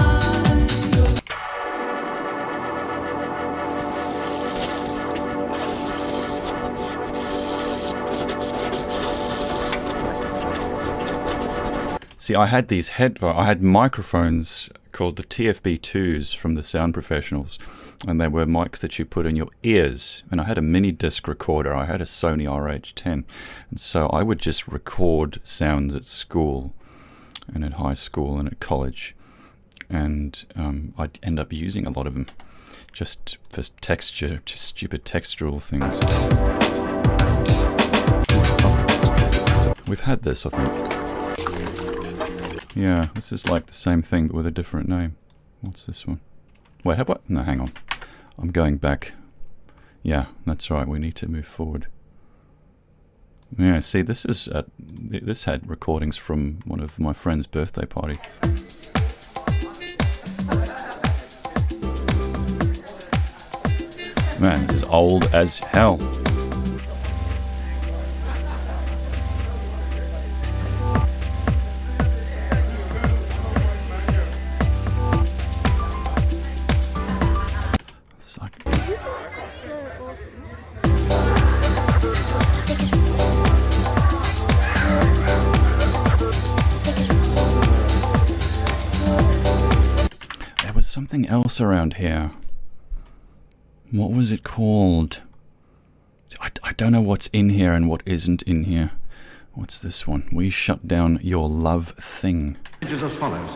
See, I had these I had microphones called the TFB2s from the Sound Professionals, and they were mics that you put in your ears. And I had a mini disc recorder. I had a Sony RH10, and so I would just record sounds at school, and at high school, and at college, and I'd end up using a lot of them, just for texture, just stupid textural things. We've had this, I think. Yeah, this is like the same thing but with a different name. What's this one? Wait, what? No, hang on. I'm going back. Yeah, that's right. We need to move forward. Yeah, see, this is this had recordings from one of my friend's birthday party. Man, this is old as hell. Something else around here. What was it called? I don't know what's in here and what isn't in here. What's this one? We shut down your love thing. It is as follows.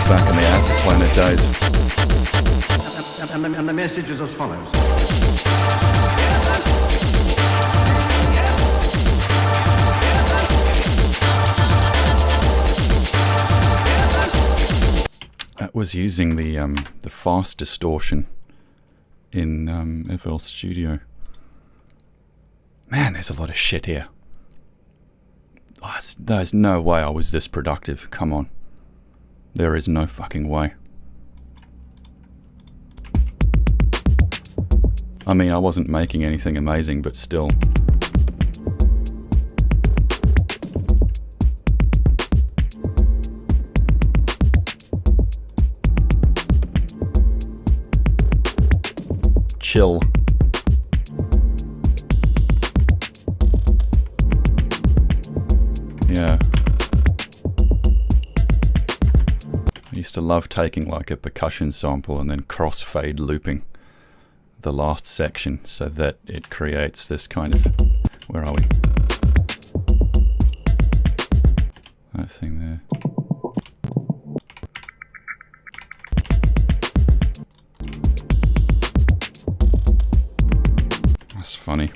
Back in the Acid Planet days. And the message is as follows. was using the fast distortion in FL Studio. Man, there's a lot of shit here. Oh, there's no way I was this productive. Come on. There is no fucking way. I mean, I wasn't making anything amazing, but still. Chill. Yeah. I used to love taking like a percussion sample and then crossfade looping the last section so that it creates this kind of... Where are we? That thing there. That's funny.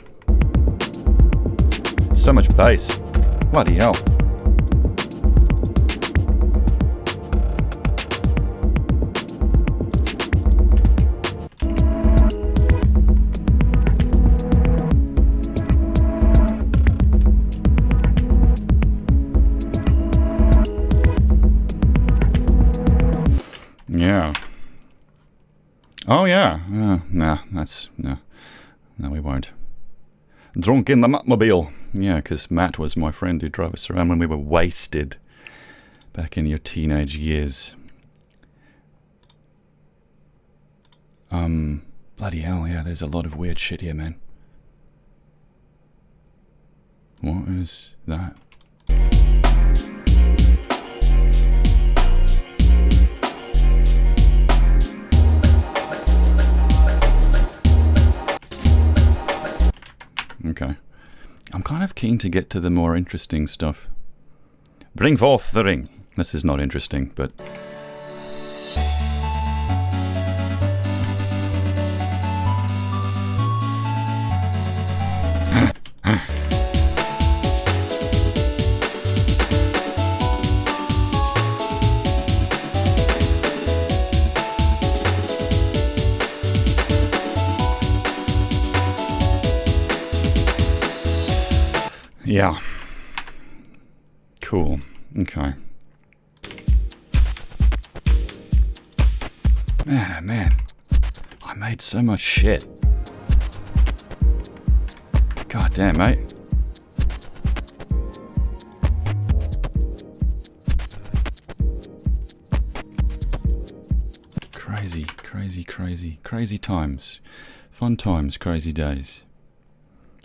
So much bass. Bloody hell. Yeah. Oh yeah. Nah, that's... No, we won't. Drunk in the Matmobile. Yeah, because Matt was my friend who drove us around when we were wasted back in your teenage years. Bloody hell, yeah, there's a lot of weird shit here, man. What is that? Okay. I'm kind of keen to get to the more interesting stuff. Bring forth the ring. This is not interesting, but... Yeah. Cool. Okay. Man, oh man. I made so much shit. God damn, mate. Crazy, crazy, crazy. Crazy times. Fun times, crazy days.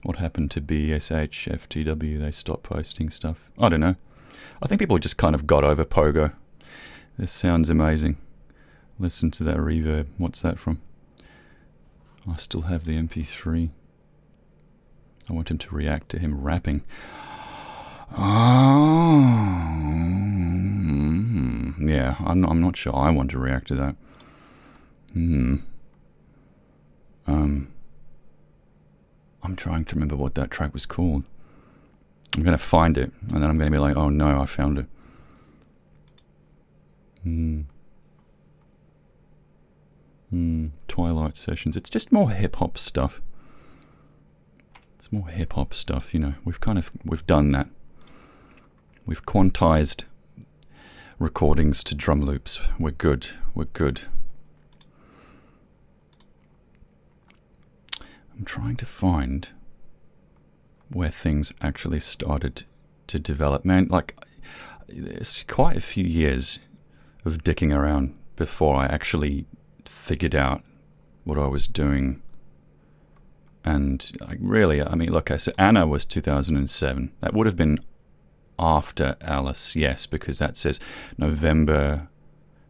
What happened to BSH, FTW? They stopped posting stuff. I don't know. I think people just kind of got over Pogo. This sounds amazing. Listen to that reverb. What's that from? I still have the MP3. I want him to react to him rapping. Oh, yeah, I'm not sure I want to react to that. I'm trying to remember what that track was called. I'm going to find it, and then I'm going to be like, oh no, I found it. Twilight Sessions. It's just more hip-hop stuff. It's more hip-hop stuff, you know. We've done that. We've quantized recordings to drum loops. We're good. We're good. I'm trying to find where things actually started to develop. Man, like, it's quite a few years of dicking around before I actually figured out what I was doing. And I mean, look, so Anna was 2007. That would have been after Alice, yes, because that says November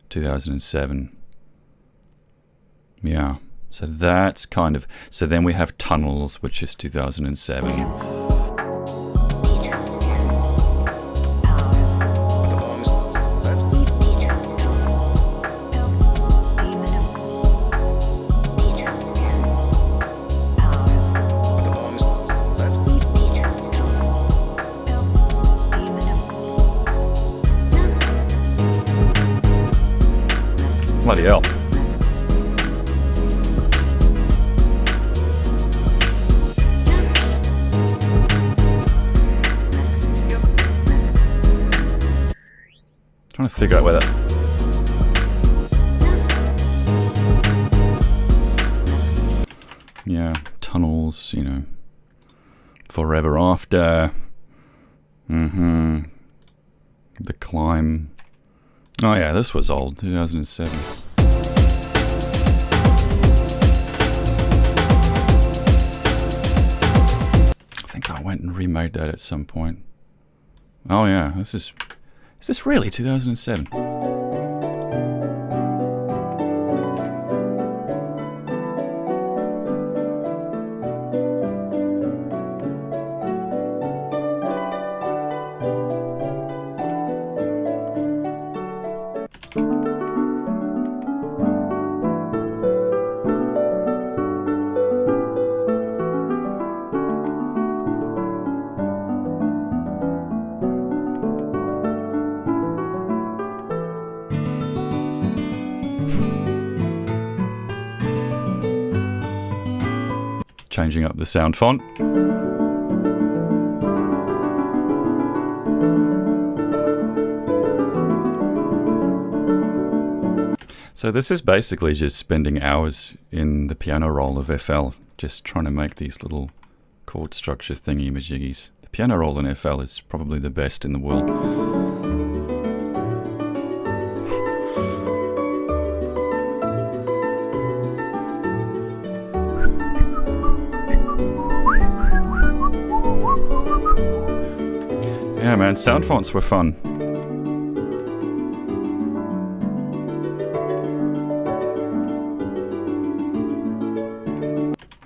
2007. Yeah. So that's kind of... So then we have Tunnels, which is 2007. Bloody hell. Trying to figure out where that... Yeah, Tunnels, you know. Forever After. The Climb. Oh yeah, this was old, 2007. I think I went and remade that at some point. Oh yeah, this is... Is this really 2007? Changing up the sound font. So this is basically just spending hours in the piano roll of FL, just trying to make these little chord structure thingy-majiggies. The piano roll in FL is probably the best in the world. Yeah, man, sound fonts were fun.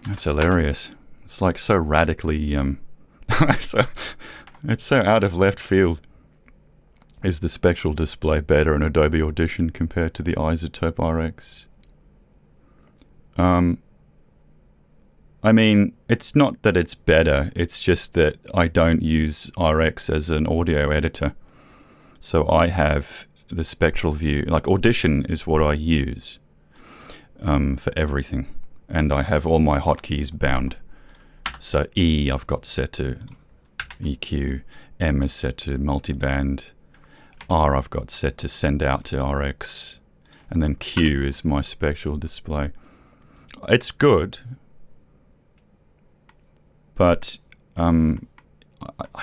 That's hilarious. It's like so radically, it's so out of left field. Is the spectral display better in Adobe Audition compared to the iZotope RX? I mean, it's not that it's better, it's just that I don't use RX as an audio editor. So I have the spectral view, like Audition is what I use for everything. And I have all my hotkeys bound. So E I've got set to EQ, M is set to multiband, R I've got set to send out to RX, and then Q is my spectral display. It's good. But I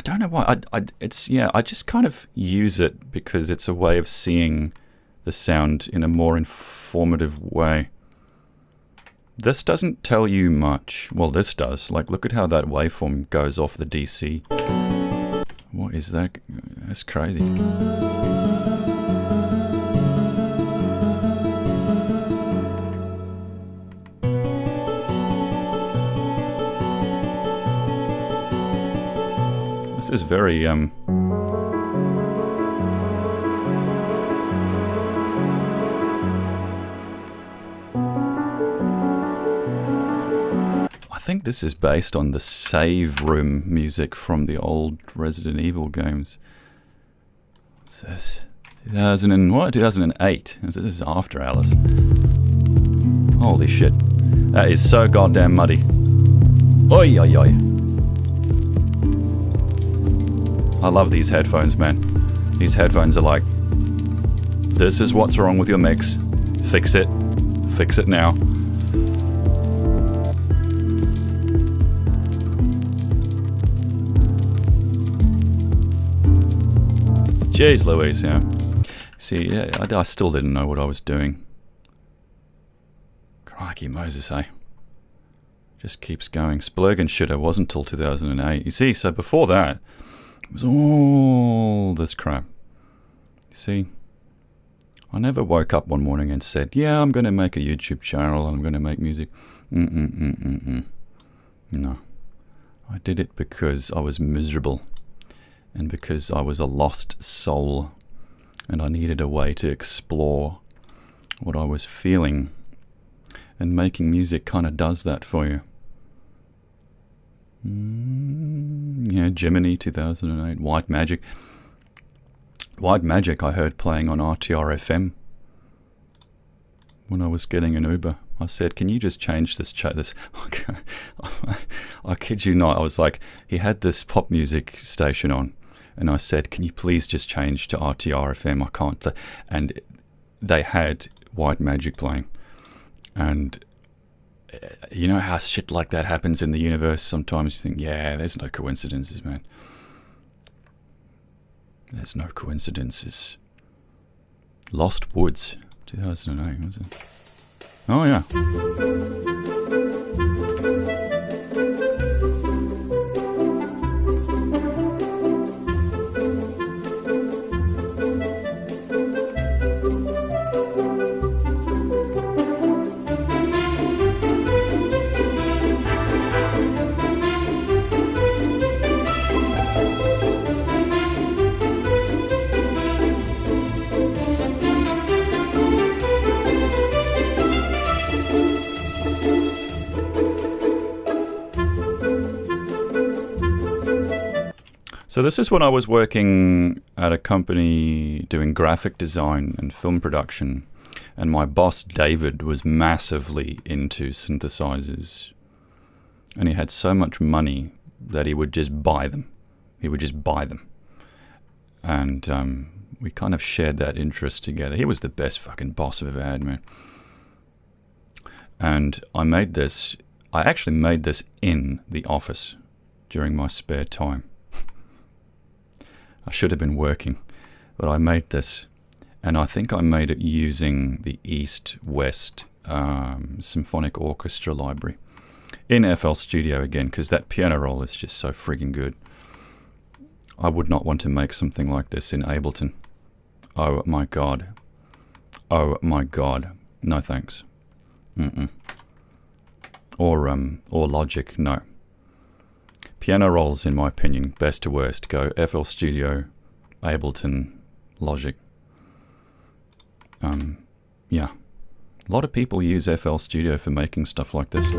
don't know why. I just kind of use it because it's a way of seeing the sound in a more informative way. This doesn't tell you much. Well, this does. Like, look at how that waveform goes off the DC. What is that? That's crazy. This is very, I think this is based on the save room music from the old Resident Evil games. What's this? 2008. This is after Alice. Holy shit. That is so goddamn muddy. Oi, oi, oi. I love these headphones, man. These headphones are like, this is what's wrong with your mix. Fix it. Fix it now. Jeez Louise, yeah. See, yeah, I still didn't know what I was doing. Crikey Moses, eh? Just keeps going. Splurgen shit, it wasn't till 2008. You see, so before that, it was all this crap. You see, I never woke up one morning and said, yeah, I'm going to make a YouTube channel and I'm going to make music. No. I did it because I was miserable and because I was a lost soul and I needed a way to explore what I was feeling. And making music kind of does that for you. Yeah, Gemini 2008, White Magic. White Magic I heard playing on RTR FM. when I was getting an Uber. I said, can you just change this this? I kid you not. I was like, he had this pop music station on, and I said, can you please just change to RTR FM? I can't. And they had White Magic playing. And you know how shit like that happens in the universe? Sometimes you think, yeah, there's no coincidences, man. There's no coincidences. Lost Woods, 2008, was it? Oh, yeah. So this is when I was working at a company doing graphic design and film production, and my boss David was massively into synthesizers, and he had so much money that he would just buy them. He would just buy them, and we kind of shared that interest together. He was the best fucking boss I've ever had, man. And I actually made this in the office during my spare time. I should have been working, but I made this, and I think I made it using the East-West Symphonic Orchestra library in FL Studio again, because that piano roll is just so friggin' good. I would not want to make something like this in Ableton. Oh my god. Oh my god. No thanks. Or Logic, no. Piano rolls, in my opinion, best to worst, go FL Studio, Ableton, Logic. Yeah. A lot of people use FL Studio for making stuff like this.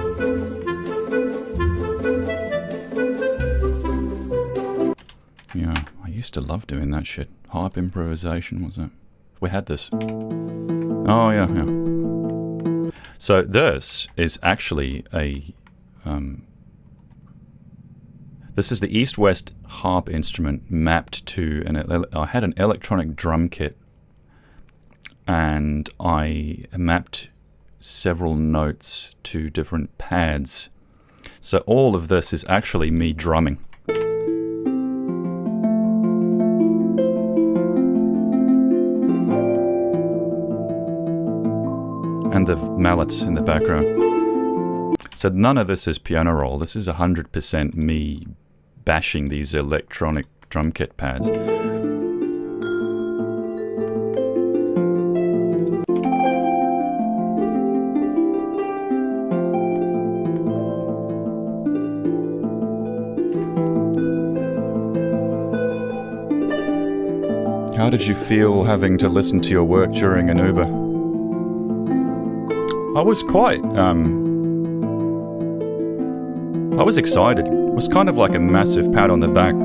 Yeah, I used to love doing that shit. Hype improvisation, was it? We had this. Oh, yeah, yeah. So this is actually a... This is the East-West harp instrument mapped to I had an electronic drum kit, and I mapped several notes to different pads. So all of this is actually me drumming. And the mallets in the background. So none of this is piano roll. This is 100% me bashing these electronic drum kit pads. How did you feel having to listen to your work during an Uber? I was quite, I was excited. It was kind of like a massive pat on the back.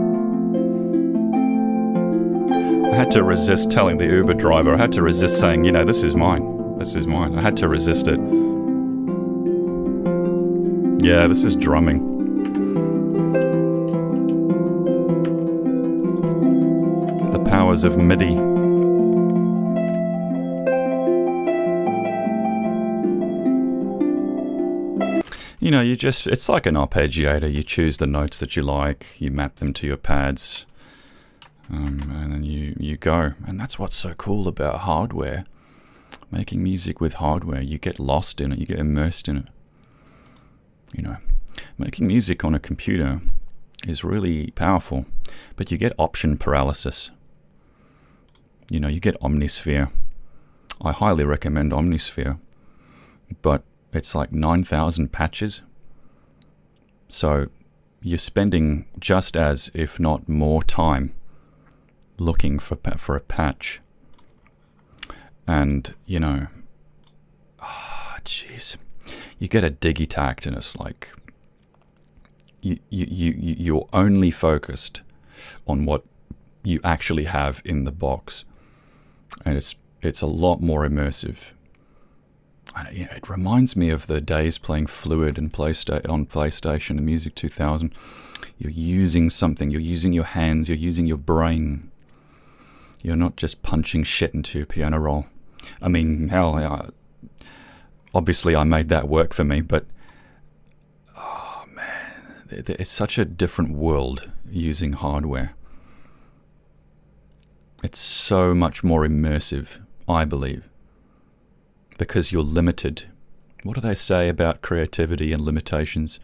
I had to resist telling the Uber driver, I had to resist saying, you know, this is mine. This is mine. I had to resist it. Yeah, this is drumming. The powers of MIDI. You know, it's like an arpeggiator. You choose the notes that you like, you map them to your pads, and then you go. And that's what's so cool about hardware. Making music with hardware, you get lost in it, you get immersed in it. You know, making music on a computer is really powerful, but you get option paralysis. You know, you get Omnisphere. I highly recommend Omnisphere, but it's like 9,000 patches. So you're spending just as, if not more, time looking for a patch. And, you know, jeez, you get a Digitact and it's like you're only focused on what you actually have in the box. And it's a lot more immersive. it reminds me of the days playing Fluid and on PlayStation and Music 2000. You're using something, you're using your hands, you're using your brain. You're not just punching shit into your piano roll. I mean, hell, obviously I made that work for me, but oh man, it's such a different world using hardware. It's so much more immersive, I believe, because you're limited. What do they say about creativity and limitations?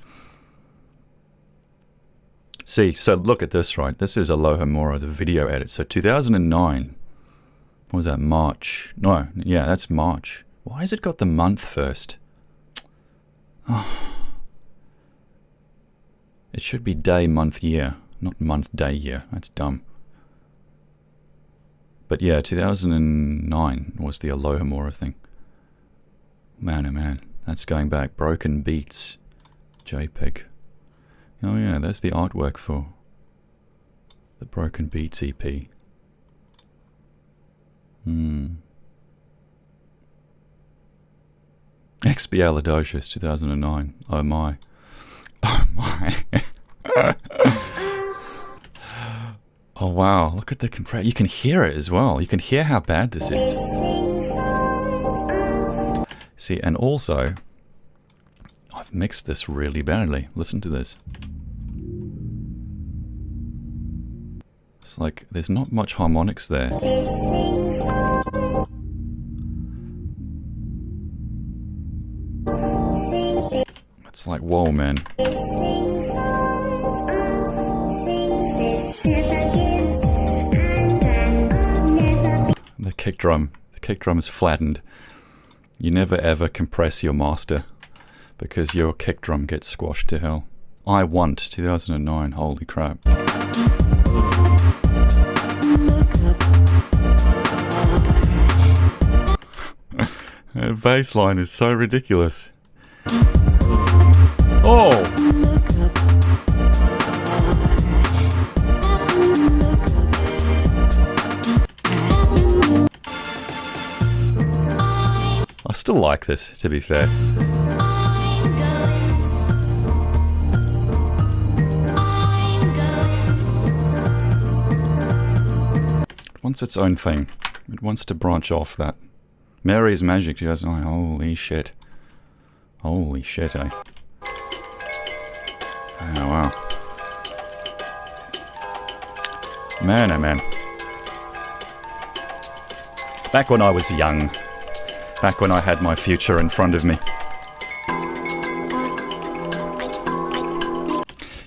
See, so look at this, right? This is Alohomora, the video edit. So 2009, what was that, March? No, yeah, that's March. Why has it got the month first? Oh. It should be day, month, year, not month, day, year. That's dumb. But yeah, 2009 was the Alohomora thing. Man, oh man, that's going back. Broken Beats, JPEG. Oh yeah, there's the artwork for the Broken Beats EP. Expialidocious 2009. Oh my. Oh my. Oh wow, look at the compression. You can hear it as well. You can hear how bad this is. See, and also, I've mixed this really badly. Listen to this. It's like, there's not much harmonics there. It's like, whoa, man. The kick drum is flattened. You never ever compress your master, because your kick drum gets squashed to hell. I Want, 2009, holy crap. The bass line is so ridiculous. Oh! I still like this, to be fair. It wants its own thing. It wants to branch off that. Mary's Magic, she goes, oh, holy shit. Holy shit, eh? Oh, wow. Man, oh man. Back when I was young. Back when I had my future in front of me.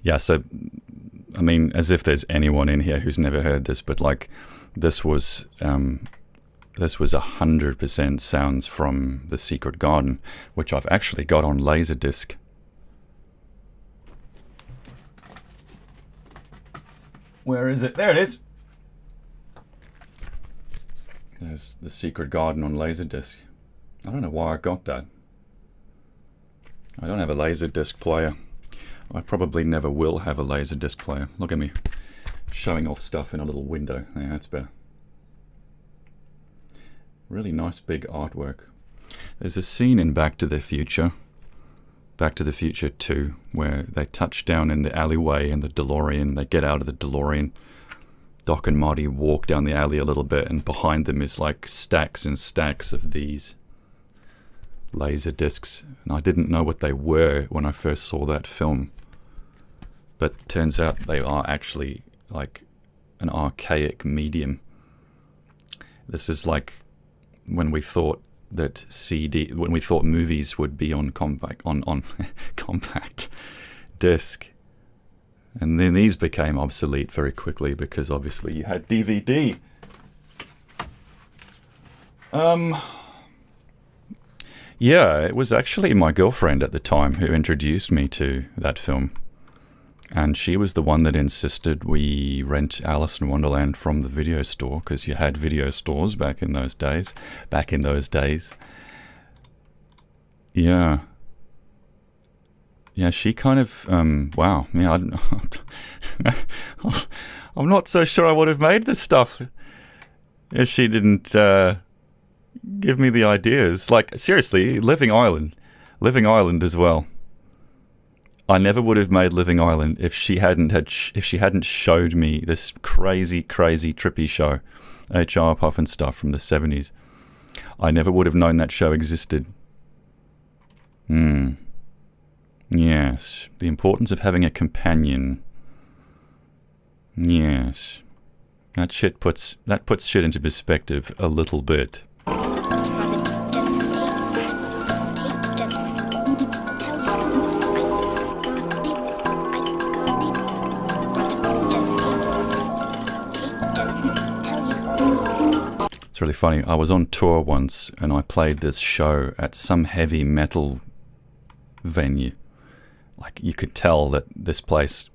Yeah, so, I mean, as if there's anyone in here who's never heard this, but like, this was 100% sounds from The Secret Garden, which I've actually got on Laserdisc. Where is it? There it is! There's The Secret Garden on Laserdisc. I don't know why I got that. I don't have a Laserdisc player. I probably never will have a Laserdisc player. Look at me, showing off stuff in a little window. Yeah, that's better. Really nice big artwork. There's a scene in Back to the Future 2, where they touch down in the alleyway in the DeLorean. They get out of the DeLorean. Doc and Marty walk down the alley a little bit, and behind them is like stacks and stacks of these laser discs. And I didn't know what they were when I first saw that film. But turns out they are actually like an archaic medium. This is like when we thought that when we thought movies would be on compact disc, and then these became obsolete very quickly because obviously you had DVD. Yeah, it was actually my girlfriend at the time who introduced me to that film. And she was the one that insisted we rent Alice in Wonderland from the video store, because you had video stores back in those days. Yeah. Yeah, she kind of, wow. Yeah, I'm not so sure I would have made this stuff if she didn't Give me the ideas. Like, seriously, Living Island as well. I never would have made Living Island if she hadn't showed me this crazy trippy show, HR Puff and Stuff from the 70s. I never would have known that show existed. Yes, the importance of having a companion. Yes, that puts shit into perspective a little bit. It's really funny. I was on tour once and I played this show at some heavy metal venue. Like, you could tell that this place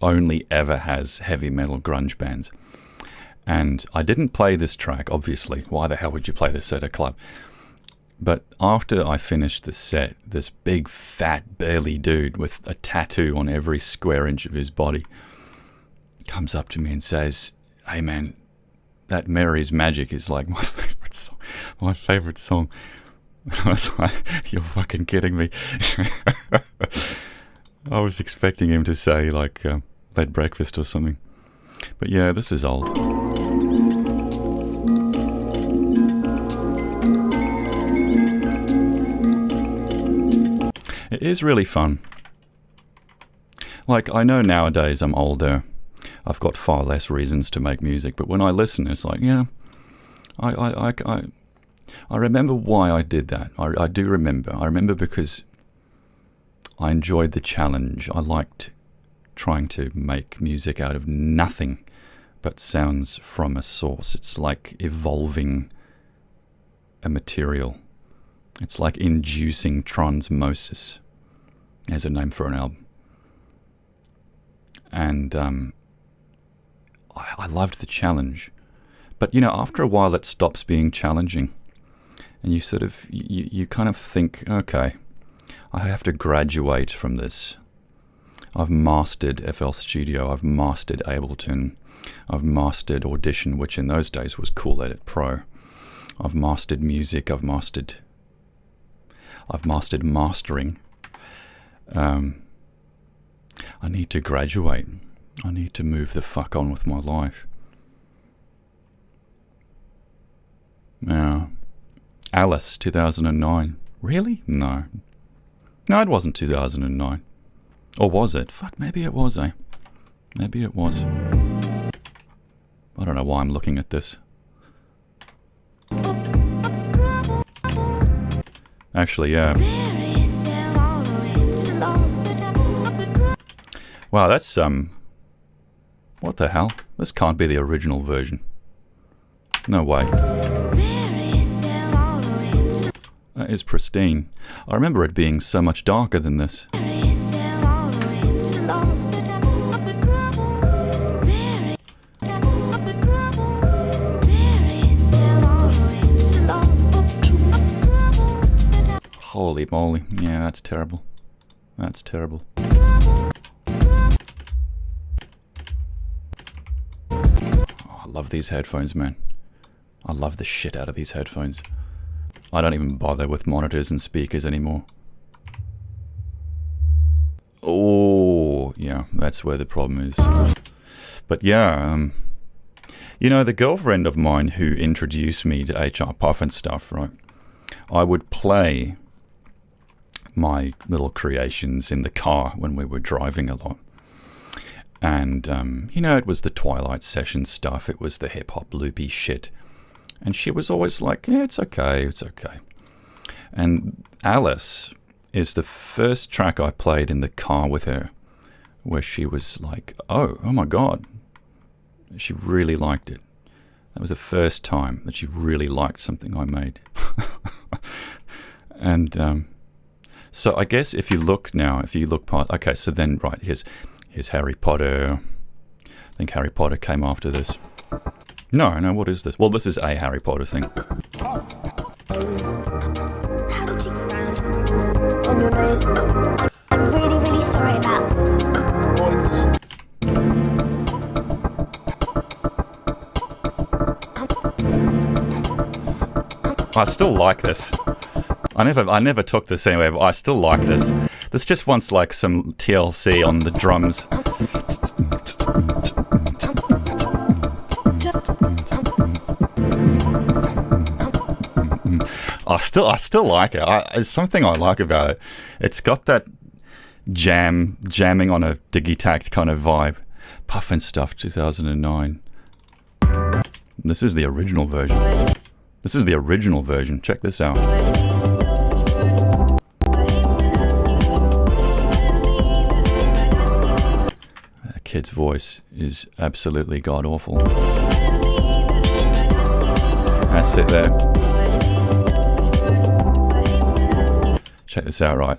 only ever has heavy metal grunge bands. And I didn't play this track, obviously. Why the hell would you play this at a club? But after I finished the set, this big, fat, burly dude with a tattoo on every square inch of his body comes up to me and says, "Hey man, that Mary's Magic is like my favorite song." My favorite song. I was like, "You're fucking kidding me." I was expecting him to say like Led Breakfast or something. But yeah, this is old. It is really fun. Like, I know nowadays I'm older. I've got far less reasons to make music, but when I listen, it's like, yeah, I remember why I did that. I do remember. I remember because I enjoyed the challenge. I liked trying to make music out of nothing but sounds from a source. It's like evolving a material. It's like inducing transmosis. There's a name for an album. And I loved the challenge. But, you know, after a while it stops being challenging. And you sort of, you kind of think, okay, I have to graduate from this. I've mastered FL Studio, I've mastered Ableton, I've mastered Audition, which in those days was Cool Edit Pro. I've mastered music, I've mastered mastering. I need to graduate. I need to move the fuck on with my life. Yeah. Alice, 2009. Really? No. No, it wasn't 2009. Or was it? Fuck, maybe it was, eh? Maybe it was. I don't know why I'm looking at this. Actually, yeah. Wow, that's, what the hell? This can't be the original version. No way. That is pristine. I remember it being so much darker than this. Holy moly. Yeah, that's terrible. That's terrible. Oh, I love these headphones, man. I love the shit out of these headphones. I don't even bother with monitors and speakers anymore. Oh, yeah, that's where the problem is. But yeah, you know, the girlfriend of mine who introduced me to HR Puff and stuff, right? I would play my little creations in the car when we were driving a lot. And, you know, it was the Twilight Session stuff. It was the hip-hop loopy shit. And she was always like, yeah, it's okay, it's okay. And Alice is the first track I played in the car with her, where she was like, oh my God. She really liked it. That was the first time that she really liked something I made. And so I guess if you look now, past, okay, so then, right, here's Harry Potter. I think Harry Potter came after this. No, what is this? Well, this is a Harry Potter thing. I'm really, really sorry about. I still like this. I never took this anywhere, but I still like this. This just wants like some TLC on the drums. I still like it. There's something I like about it. It's got that jamming on a digitact kind of vibe. Puffin Stuff 2009. This is the original version. This is the original version. Check this out. That kid's voice is absolutely god-awful. That's it there. Check this out, right?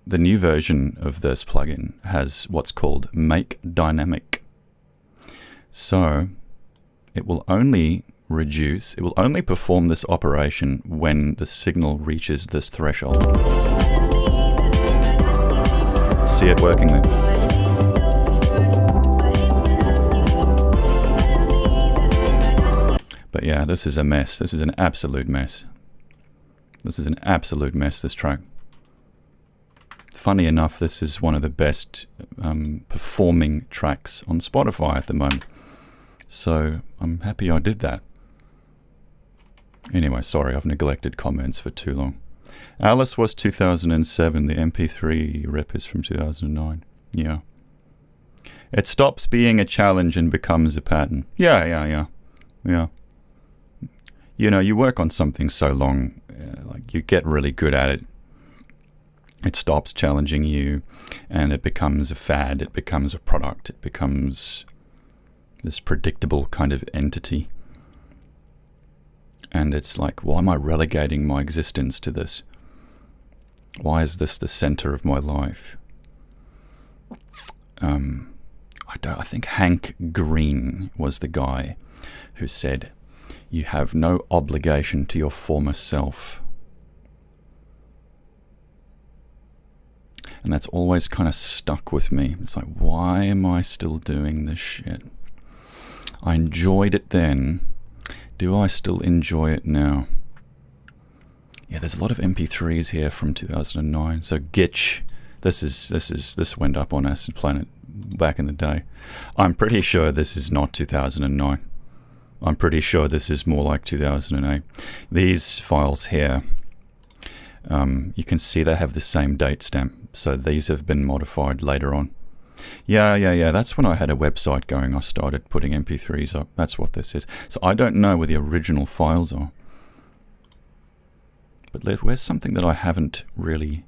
The new version of this plugin has what's called Make Dynamic. So it will only perform this operation when the signal reaches this threshold. See it working there? But yeah, this is a mess. This is an absolute mess. This is an absolute mess, this track. Funny enough, this is one of the best performing tracks on Spotify at the moment. So I'm happy I did that. Anyway, sorry, I've neglected comments for too long. Alice was 2007. The MP3 rep is from 2009. Yeah. It stops being a challenge and becomes a pattern. Yeah. You know, you work on something so long, like you get really good at it. It stops challenging you, and it becomes a fad. It becomes a product. It becomes this predictable kind of entity. And it's like, why am I relegating my existence to this? Why is this the center of my life? I think Hank Green was the guy who said, you have no obligation to your former self. And that's always kind of stuck with me. It's like, why am I still doing this shit? I enjoyed it then. Do I still enjoy it now? Yeah, there's a lot of MP3s here from 2009. So Gitch, this went up on Acid Planet back in the day. I'm pretty sure this is not 2009. I'm pretty sure this is more like 2008. These files here, you can see they have the same date stamp. So these have been modified later on. Yeah. That's when I had a website going. I started putting MP3s up. That's what this is. So I don't know where the original files are. But where's something that I haven't really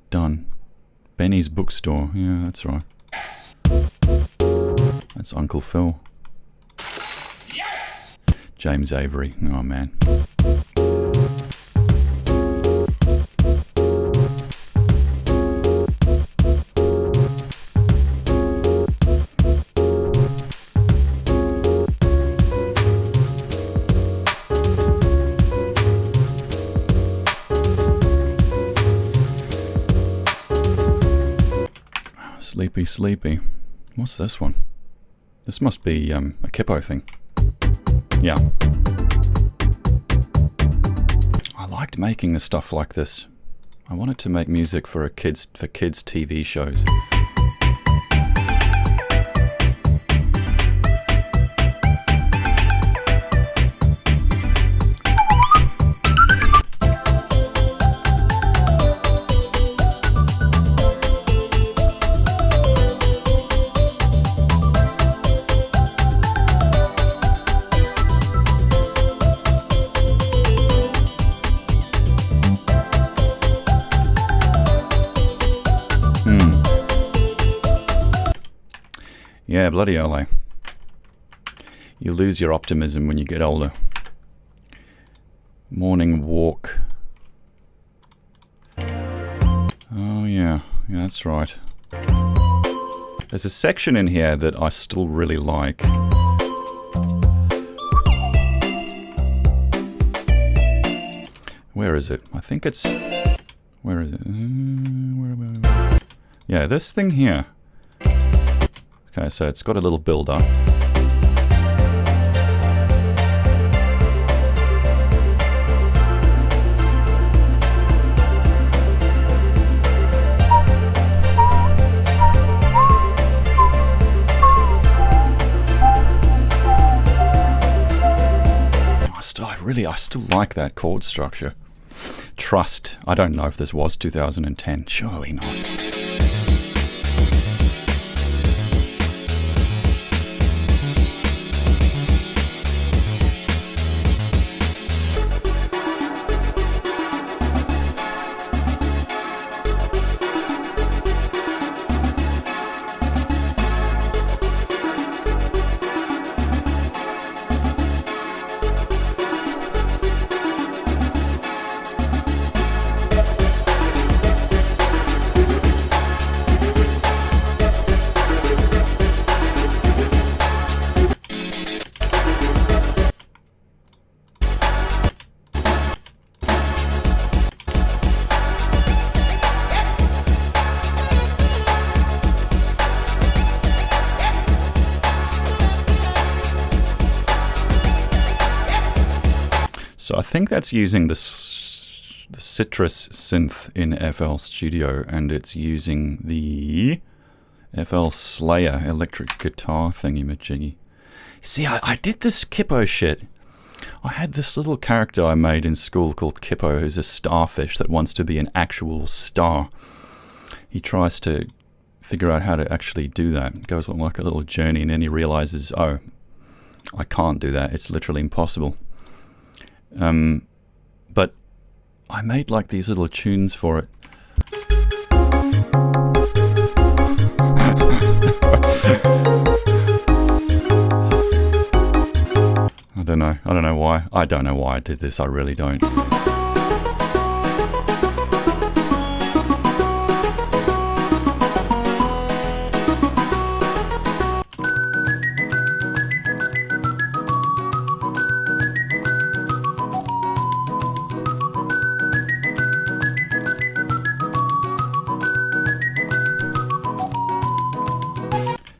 done? Benny's Bookstore. Yeah, that's right. That's Uncle Phil. Yes! James Avery. Oh, man. Sleepy. What's this one? This must be a Kippo thing. Yeah. I liked making the stuff like this. I wanted to make music for kids TV shows. Yeah, bloody hell, you lose your optimism when you get older. Morning walk. Oh yeah, that's right. There's a section in here that I still really like. Where is it? I think it's... Where is it? Yeah, this thing here. Okay, so it's got a little build up. I still like that chord structure. Trust. I don't know if this was 2010. Surely not. So I think that's using the Citrus synth in FL Studio, and it's using the FL Slayer electric guitar thingy-majiggy. See, I did this Kippo shit. I had this little character I made in school called Kippo, who's a starfish that wants to be an actual star. He tries to figure out how to actually do that. It goes on like a little journey, and then he realizes, oh, I can't do that. It's literally impossible. But I made like these little tunes for it. I don't know why. I don't know why I did this. I really don't.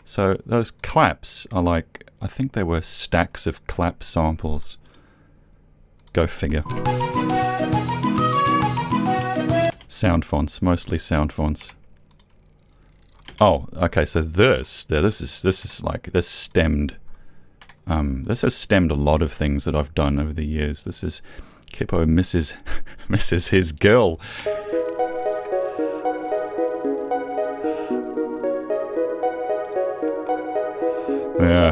So those claps are like, I think they were stacks of clap samples. Go figure. Sound fonts, mostly sound fonts. Oh, okay, so this is like, this stemmed, this has stemmed a lot of things that I've done over the years. This is Kippo misses his girl. Yeah.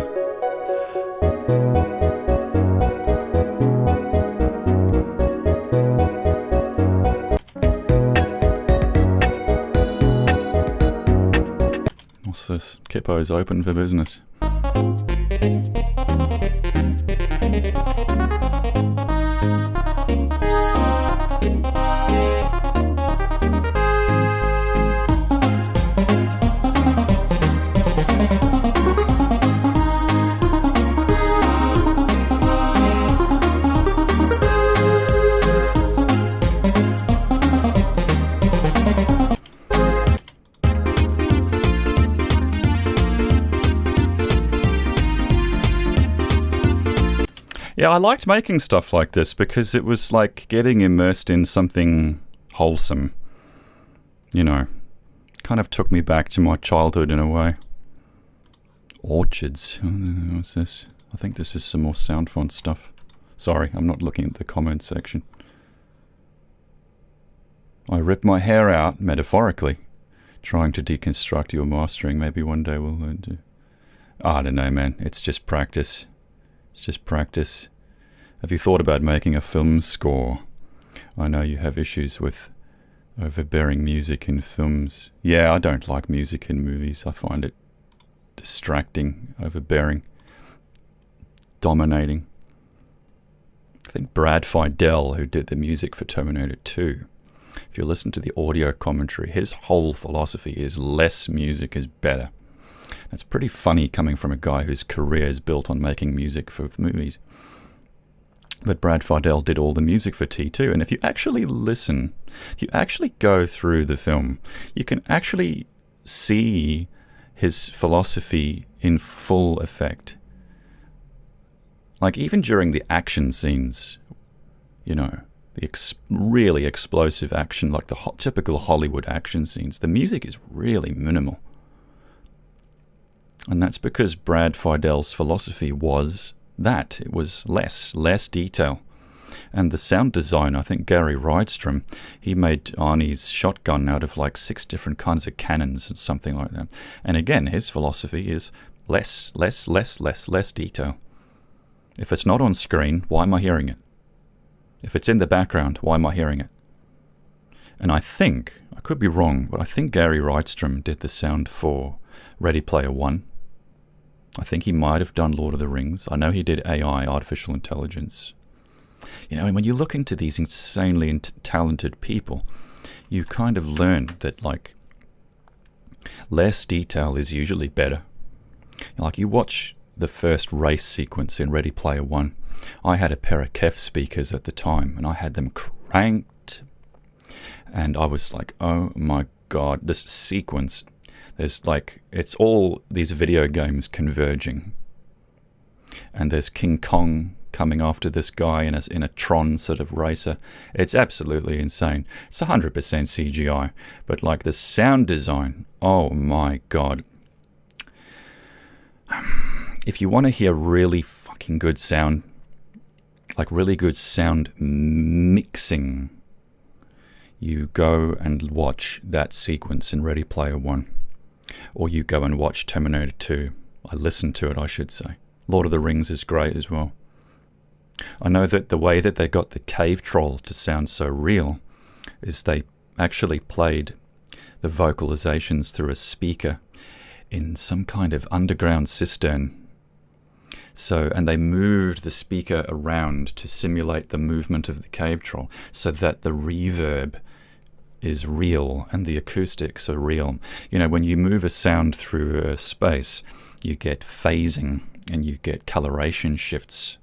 What's this? Kippo's open for business. Yeah, I liked making stuff like this because it was like getting immersed in something wholesome. You know, kind of took me back to my childhood in a way. Orchards. What's this? I think this is some more sound font stuff. Sorry, I'm not looking at the comment section. I ripped my hair out, metaphorically, trying to deconstruct your mastering. Maybe one day we'll learn to... I don't know, man. It's just practice. It's just practice. Have you thought about making a film score? I know you have issues with overbearing music in films. Yeah, I don't like music in movies. I find it distracting, overbearing, dominating. I think Brad Fiedel, who did the music for Terminator 2, if you listen to the audio commentary, his whole philosophy is less music is better. That's pretty funny coming from a guy whose career is built on making music for movies. But Brad Fiedel did all the music for T2, and if you actually listen, if you actually go through the film, you can actually see his philosophy in full effect. Like even during the action scenes, you know, the really explosive action, like the typical Hollywood action scenes, the music is really minimal. And that's because Brad Fiedel's philosophy was that. It was less detail. And the sound design, I think Gary Rydstrom, he made Arnie's shotgun out of like 6 different kinds of cannons or something like that. And again, his philosophy is less detail. If it's not on screen, why am I hearing it? If it's in the background, why am I hearing it? And I think, I could be wrong, but I think Gary Rydstrom did the sound for Ready Player One. I think he might have done Lord of the Rings. I know he did AI, artificial intelligence. You know, and when you look into these insanely talented people, you kind of learn that, like, less detail is usually better. Like, you watch the first race sequence in Ready Player One. I had a pair of Kef speakers at the time, and I had them cranked. And I was like, oh my god, this sequence, there's like, it's all these video games converging. And there's King Kong coming after this guy in a Tron sort of racer. It's absolutely insane. It's 100% CGI. But like the sound design, oh my god. If you want to hear really fucking good sound, like really good sound mixing, you go and watch that sequence in Ready Player One. Or you go and watch Terminator 2. I listened to it, I should say. Lord of the Rings is great as well. I know that the way that they got the cave troll to sound so real is they actually played the vocalizations through a speaker in some kind of underground cistern. So, and they moved the speaker around to simulate the movement of the cave troll so that the reverb is real and the acoustics are real. You know, when you move a sound through a space, you get phasing and you get coloration shifts.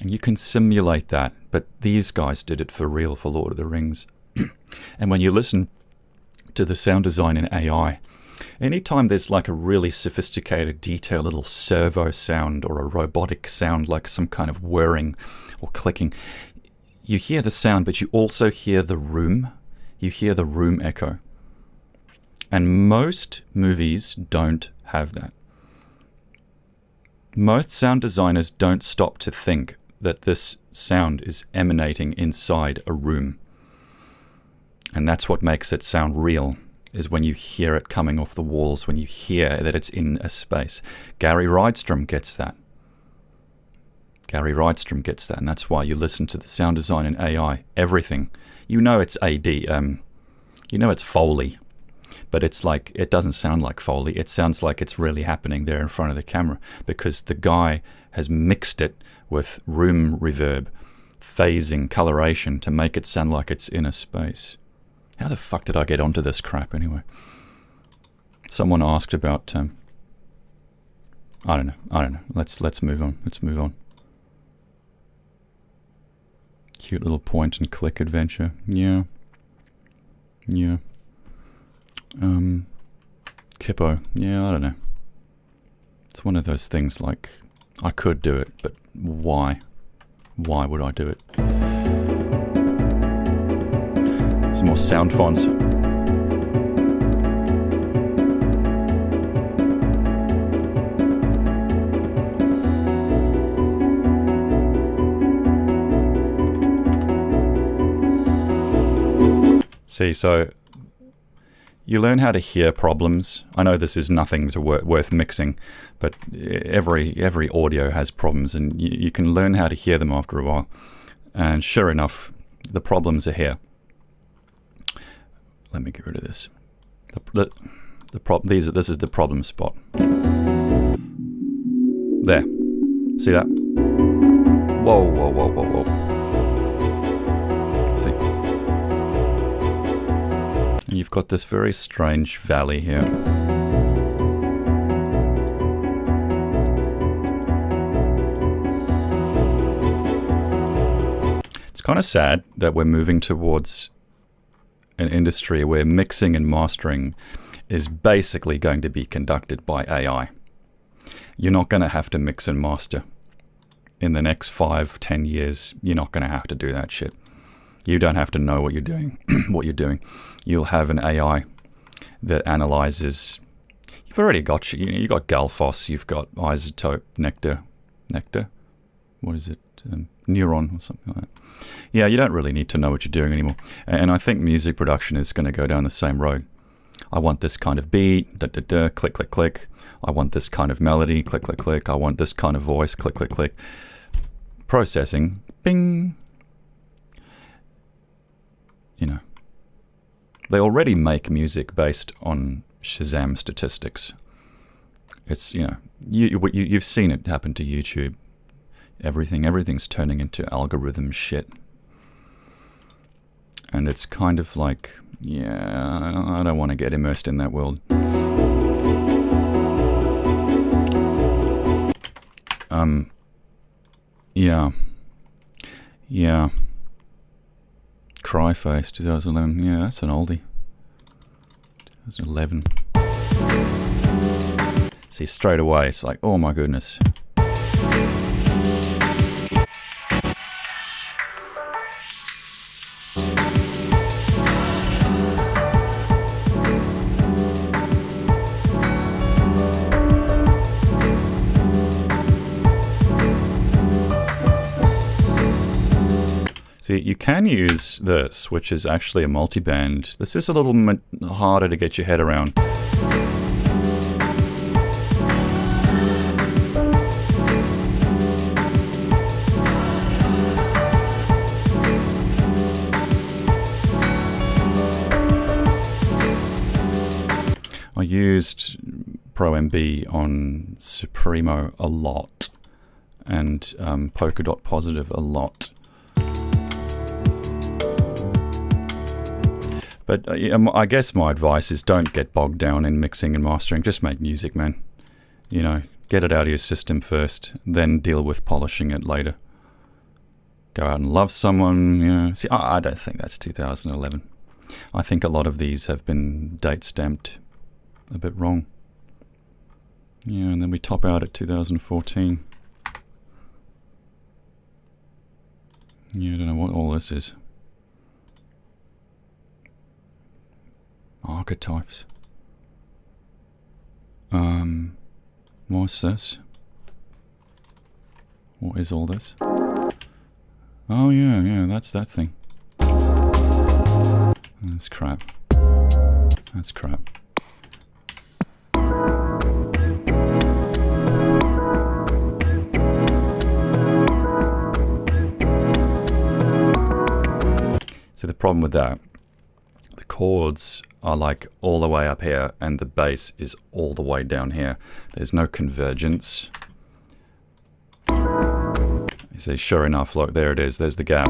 And you can simulate that, but these guys did it for real for Lord of the Rings. And when you listen to the sound design in AI, anytime there's like a really sophisticated, detailed little servo sound or a robotic sound, like some kind of whirring or clicking, you hear the sound, but you also hear the room. You hear the room echo. And most movies don't have that. Most sound designers don't stop to think that this sound is emanating inside a room. And that's what makes it sound real, is when you hear it coming off the walls, when you hear that it's in a space. Gary Rydstrom gets that. Gary Rydstrom gets that, and that's why you listen to the sound design in AI, everything. You know it's AD, you know it's Foley, but it's like, it doesn't sound like Foley. It sounds like it's really happening there in front of the camera because the guy has mixed it with room reverb, phasing, coloration to make it sound like it's in a space. How the fuck did I get onto this crap anyway? Someone asked about, I don't know. Let's move on. Cute little point and click adventure. Yeah. Kippo. Yeah, I don't know. It's one of those things like, I could do it, but why? Why would I do it? Some more sound fonts. See, so you learn how to hear problems. I know this is nothing to worth mixing, but every audio has problems, and you can learn how to hear them after a while. And sure enough, the problems are here. Let me get rid of this. This is the problem spot. There. See that? Whoa. See. And you've got this very strange valley here. It's kind of sad that we're moving towards an industry where mixing and mastering is basically going to be conducted by AI. You're not going to have to mix and master. In the next 5-10 years, you're not going to have to do that shit. You don't have to know what you're doing. You'll have an AI that analyzes. You've already got, you got Galfos, you've got Isotope, Nectar. What is it? Neuron or something like that. Yeah, you don't really need to know what you're doing anymore. And I think music production is going to go down the same road. I want this kind of beat, click, click, click. I want this kind of melody, click, click, click. I want this kind of voice, click, click, click. Processing, bing. You know, they already make music based on Shazam statistics. It's, you know, you've seen it happen to YouTube. Everything's turning into algorithm shit. And it's kind of like, yeah, I don't want to get immersed in that world. Yeah. Cryface, 2011. Yeah, that's an oldie. 2011. See, straight away, it's like, oh my goodness. See, you can use this, which is actually a multiband. This is a little harder to get your head around. I used Pro MB on Supremo a lot, and Polka Dot Positive a lot. But I guess my advice is don't get bogged down in mixing and mastering. Just make music, man. You know, get it out of your system first, then deal with polishing it later. Go out and love someone, you know. See, I don't think that's 2011. I think a lot of these have been date stamped a bit wrong. Yeah, and then we top out at 2014. Yeah, I don't know what all this is. Archetypes. What's this? What is all this? Oh yeah, that's that thing. That's crap. That's crap. So the problem with that, the chords are like all the way up here and the bass is all the way down here. There's no convergence. You see, sure enough, look, there it is. There's the gap.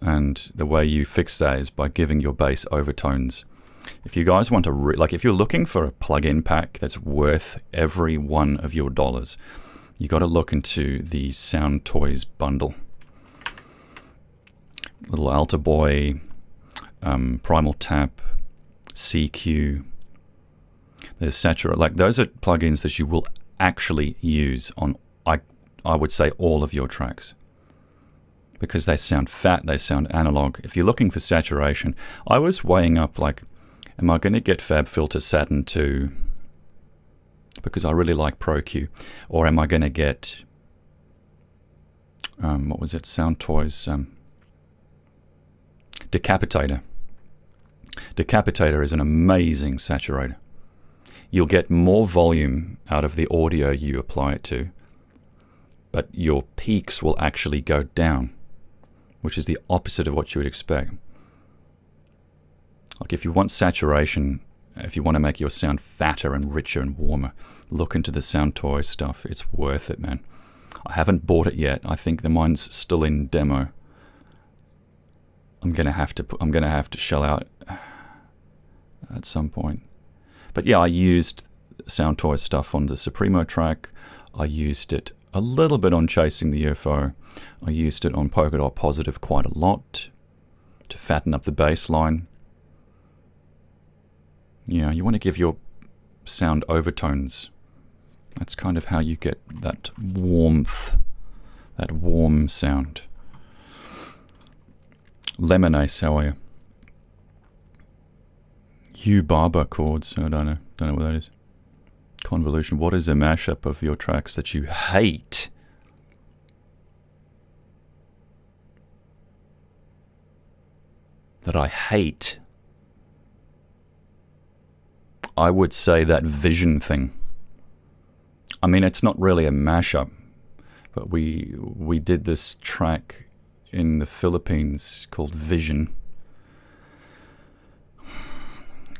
And the way you fix that is by giving your bass overtones. If you guys want to, like if you're looking for a plug-in pack that's worth every one of your dollars, you got to look into the Sound Toys bundle. Little Alta Boy, Primal Tap, CQ. There's Saturate. Like those are plugins that you will actually use on, I would say, all of your tracks, because they sound fat, they sound analog. If you're looking for saturation, I was weighing up like, am I going to get FabFilter Saturn 2 because I really like Pro Q, or am I going to get what was it? Sound Toys. Decapitator. Decapitator is an amazing saturator. You'll get more volume out of the audio you apply it to, but your peaks will actually go down, which is the opposite of what you would expect. Like if you want saturation, if you want to make your sound fatter and richer and warmer, look into the Sound Toys stuff. It's worth it, man. I haven't bought it yet. I think the mine's still in demo. I'm gonna have to shell out at some point. But yeah, I used Sound Toys stuff on the Supremo track. I used it a little bit on Chasing the UFO. I used it on Polka Dot Positive quite a lot to fatten up the bass line. Yeah, you want to give your sound overtones. That's kind of how you get that warmth, that warm sound. Lemonade, how are you? Hugh Barber chords. I don't know what that is. Convolution. What is a mashup of your tracks that you hate? That I hate. I would say that Vision thing. I mean, it's not really a mashup, but we did this track in the Philippines called Vision.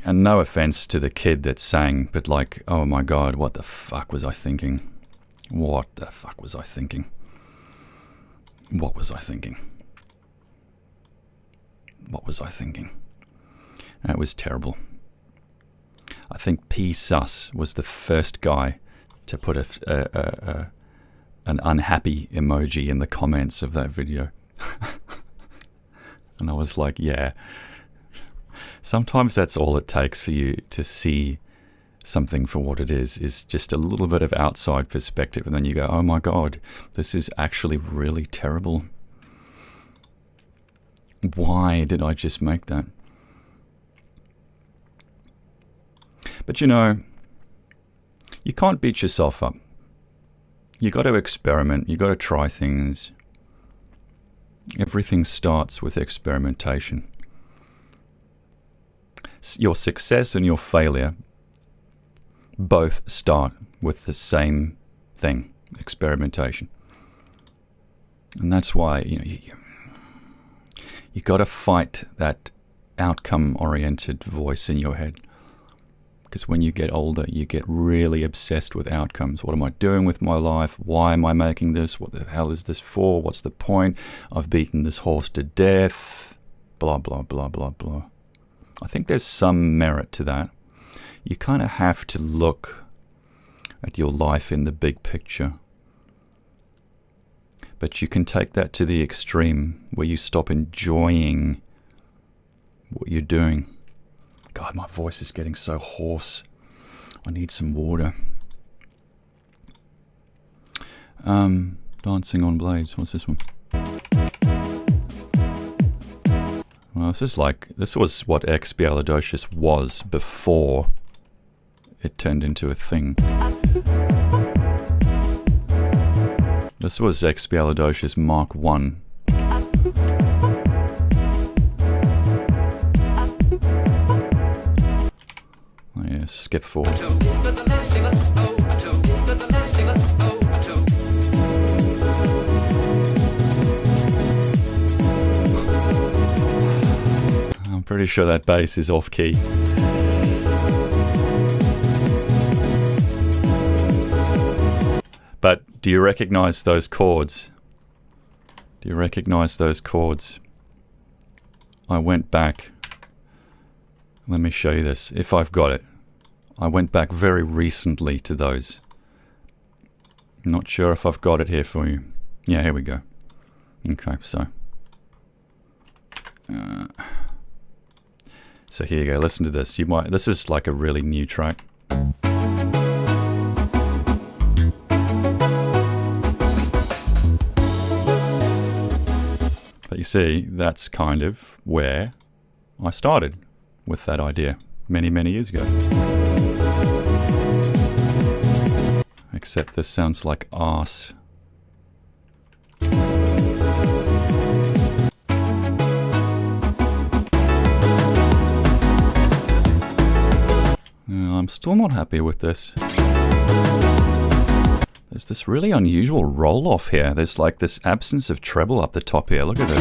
And no offense to the kid that sang, but like, oh my god, what the fuck was I thinking? What the fuck was I thinking? What was I thinking? What was I thinking? That was terrible. I think P. Sus was the first guy to put an unhappy emoji in the comments of that video. And I was like, yeah. Sometimes that's all it takes for you to see something for what it is just a little bit of outside perspective, and then you go, oh my god, this is actually really terrible. Why did I just make that? But you know, you can't beat yourself up. You got to experiment, you got to try things. Everything starts with experimentation. Your success and your failure both start with the same thing, experimentation. And that's why, you know, you got to fight that outcome-oriented voice in your head. Because when you get older, you get really obsessed with outcomes. What am I doing with my life? Why am I making this? What the hell is this for? What's the point? I've beaten this horse to death. Blah, blah, blah, blah, blah. I think there's some merit to that. You kind of have to look at your life in the big picture. But you can take that to the extreme where you stop enjoying what you're doing. God, my voice is getting so hoarse. I need some water. Dancing on Blades. What's this one? Well, this was what Expialidocious was before it turned into a thing. This was Expialidocious Mark 1. Oh yeah, skip forward. I'm pretty sure that bass is off key. But do you recognize those chords? Do you recognize those chords? I went back. Let me show you this, if I've got it. I went back very recently to those. Not sure if I've got it here for you. Yeah, here we go. Okay, so here you go. Listen to this. This is like a really new track. But you see, that's kind of where I started with that idea many, many years ago. Except this sounds like arse. I'm still not happy with this. There's this really unusual roll-off here. There's like this absence of treble up the top here. Look at this.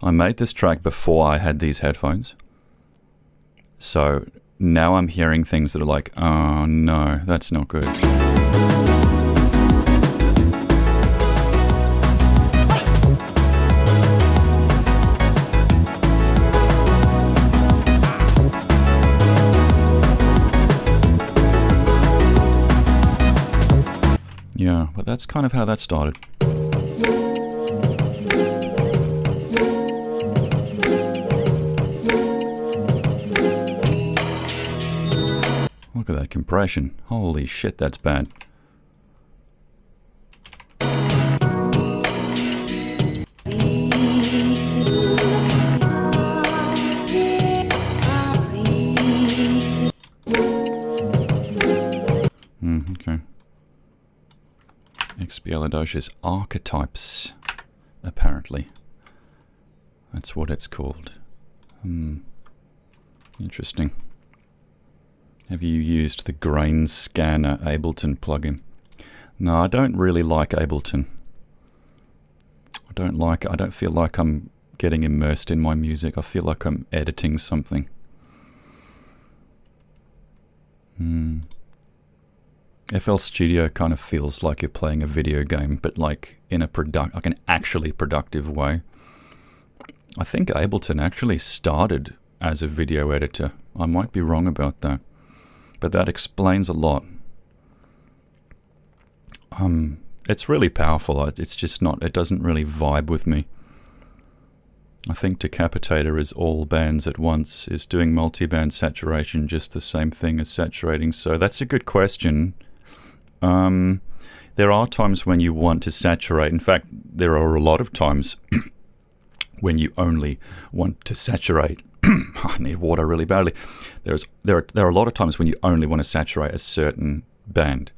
I made this track before I had these headphones. So now I'm hearing things that are like, oh no, that's not good. Yeah, but that's kind of how that started. Look at that compression. Holy shit, that's bad. Kaladocious Archetypes, apparently. That's what it's called. Interesting. Have you used the Grain Scanner Ableton plugin? No, I don't really like Ableton. I don't feel like I'm getting immersed in my music. I feel like I'm editing something. FL Studio kind of feels like you're playing a video game, but like in a like an actually productive way. I think Ableton actually started as a video editor. I might be wrong about that, but that explains a lot. It's really powerful. It's just not, it doesn't really vibe with me. I think Decapitator is all bands at once. Is doing multi-band saturation just the same thing as saturating? So that's a good question. There are times when you want to saturate. In fact, there are a lot of times when you only want to saturate. I need water really badly. There are a lot of times when you only want to saturate a certain band.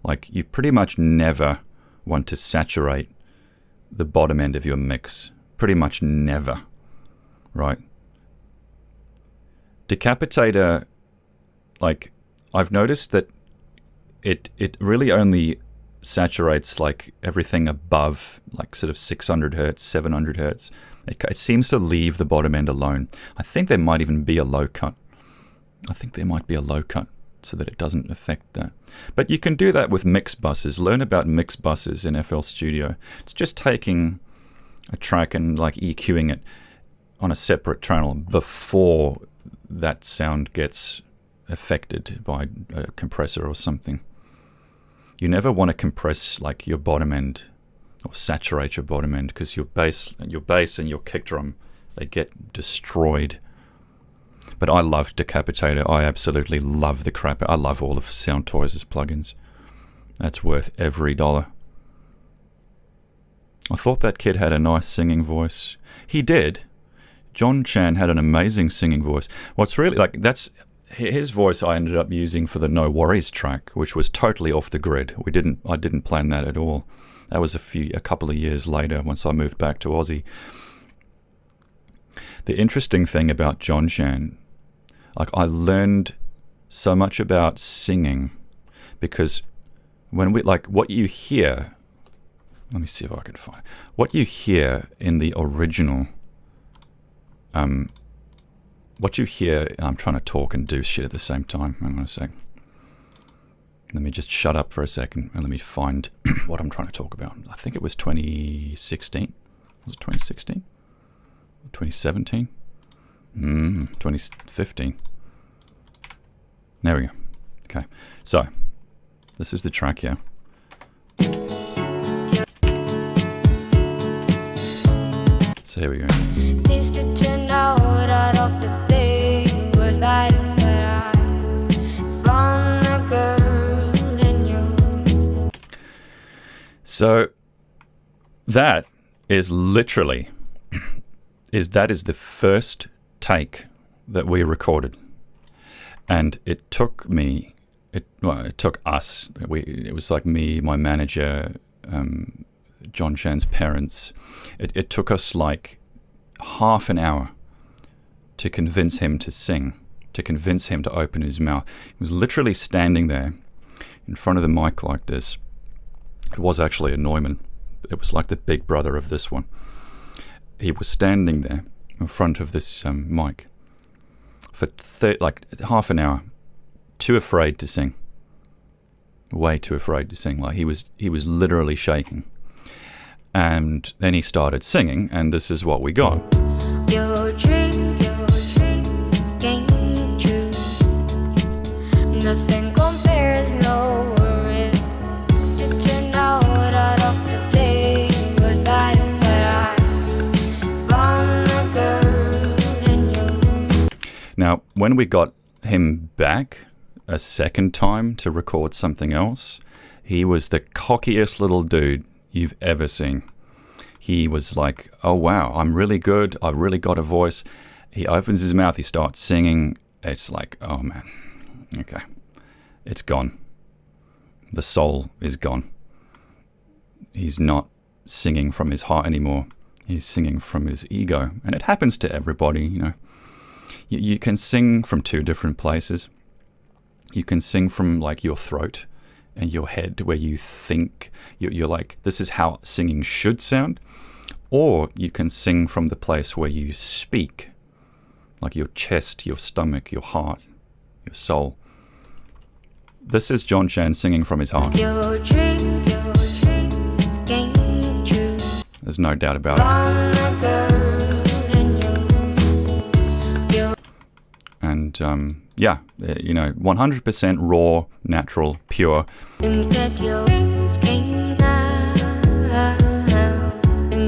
Like, you pretty much never want to saturate the bottom end of your mix. Pretty much never, right? Decapitator, like, I've noticed that it really only saturates like everything above like sort of 600 hertz, 700 hertz. It seems to leave the bottom end alone. I think there might even be a low cut. So that it doesn't affect that. But you can do that with mix buses. Learn about mix buses in FL Studio. It's just taking a track and like EQing it on a separate channel before that sound gets affected by a compressor or something. You never want to compress like your bottom end or saturate your bottom end, because your bass and your kick drum, they get destroyed. But I love Decapitator. I absolutely love the crap. I love all of Soundtoys' plugins. That's worth every dollar. I thought that kid had a nice singing voice. He did. John Chan had an amazing singing voice. What's really like, that's his voice I ended up using for the No Worries track, which was totally off the grid. I didn't plan that at all. That was a couple of years later once I moved back to Aussie. The interesting thing about John Chan, like, I learned so much about singing because when we, like, what you hear, let me see if I can find what you hear in the original, what you hear, I'm trying to talk and do shit at the same time. Hang on a sec. Let me just shut up for a second and let me find what I'm trying to talk about. I think it was 2016. Was it 2016? 2017? 2015. There we go. Okay, so this is the track here. So here we go. So that is literally that is the first take that we recorded, and it took me, it took us. It was like me, my manager, John Chan's parents. It took us like half an hour to convince him to sing, to convince him to open his mouth. He was literally standing there in front of the mic like this. It was actually a Neumann. It was like the big brother of this one. He was standing there in front of this mic for like half an hour, too afraid to sing. Way too afraid to sing. Like he was literally shaking. And then he started singing, and this is what we got. Your dream came true. Nothing compares, no worries. Did you know that off the day was bad, but I found a girl in you. Now, when we got him back a second time to record something else, he was the cockiest little dude you've ever seen. He was like, oh wow, I'm really good, I've really got a voice. He opens his mouth, he starts singing. It's like, oh man, okay, it's gone. The soul is gone. he's not singing from his heart anymore. He's singing from his ego. And it happens to everybody, you know. You can sing from two different places. You can sing from like your throat and your head, where you think you're like, this is how singing should sound. Or you can sing from the place where you speak, like your chest, your stomach, your heart, your soul. This is John Chan singing from his heart. Your dream came true. There's no doubt about it. And yeah, you know, 100% raw, natural, pure. That your dreams came now.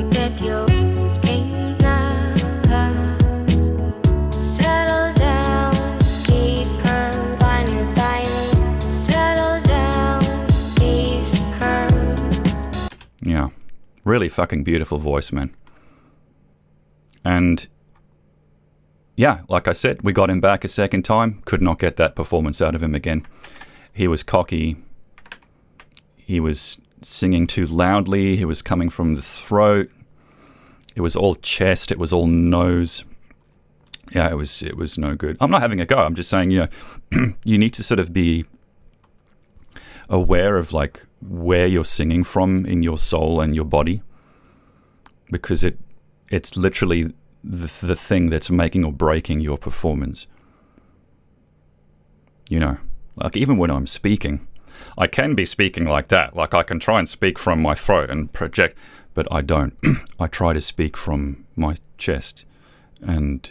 That your dreams came now. Settle down, kiss her, find a diamond. Settle down, kiss her. Yeah, really fucking beautiful voice, man. And yeah, like I said, we got him back a second time. Could not get that performance out of him again. He was cocky. He was singing too loudly. He was coming from the throat. It was all chest. It was all nose. Yeah, it was no good. I'm not having a go. I'm just saying, you know, you need to sort of be aware of like where you're singing from in your soul and your body, because it's literally the thing that's making or breaking your performance. You know, like even when I'm speaking, I can be speaking like that. Like I can try and speak from my throat and project, but I don't. I try to speak from my chest and,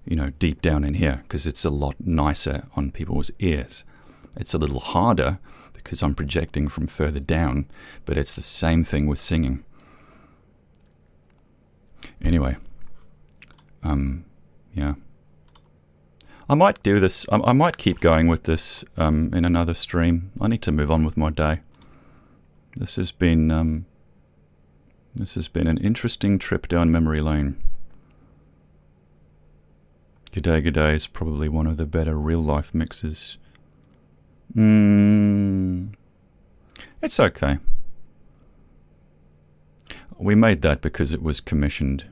you know, deep down in here, because it's a lot nicer on people's ears. It's a little harder because I'm projecting from further down, but it's the same thing with singing. Anyway. Yeah. I might do this. I might keep going with this in another stream. I need to move on with my day. This has been an interesting trip down memory lane. G'day G'day is probably one of the better real life mixes. It's okay. We made that because it was commissioned.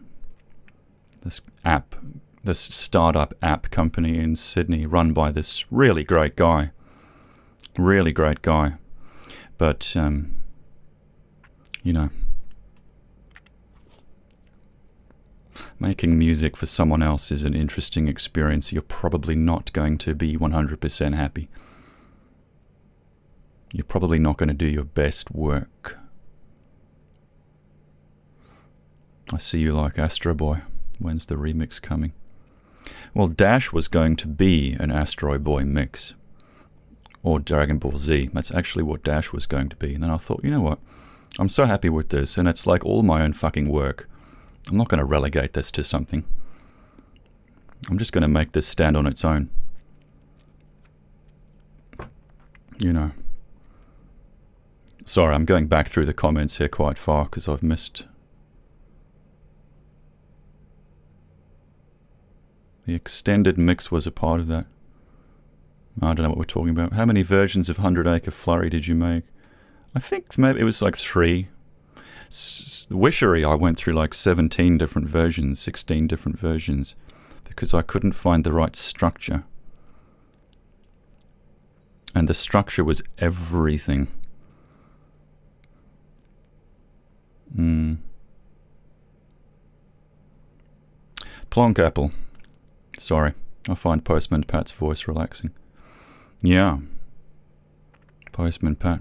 This startup app company in Sydney, run by this really great guy. Really great guy. But, you know, making music for someone else is an interesting experience. You're probably not going to be 100% happy. You're probably not going to do your best work. I see you like Astro Boy. When's the remix coming? Well, Dash was going to be an Astro Boy mix. Or Dragon Ball Z. That's actually what Dash was going to be. And then I thought, you know what? I'm so happy with this, and it's like all my own fucking work. I'm not going to relegate this to something. I'm just going to make this stand on its own. You know. Sorry, I'm going back through the comments here quite far because I've missed... The extended mix was a part of that. I don't know what we're talking about. How many versions of 100 Acre Flurry did you make? I think maybe it was like 3. Wishery, I went through like 17 different versions, 16 different versions, because I couldn't find the right structure. And the structure was everything. Plonk Apple. Sorry, I find Postman Pat's voice relaxing. Yeah. Postman Pat.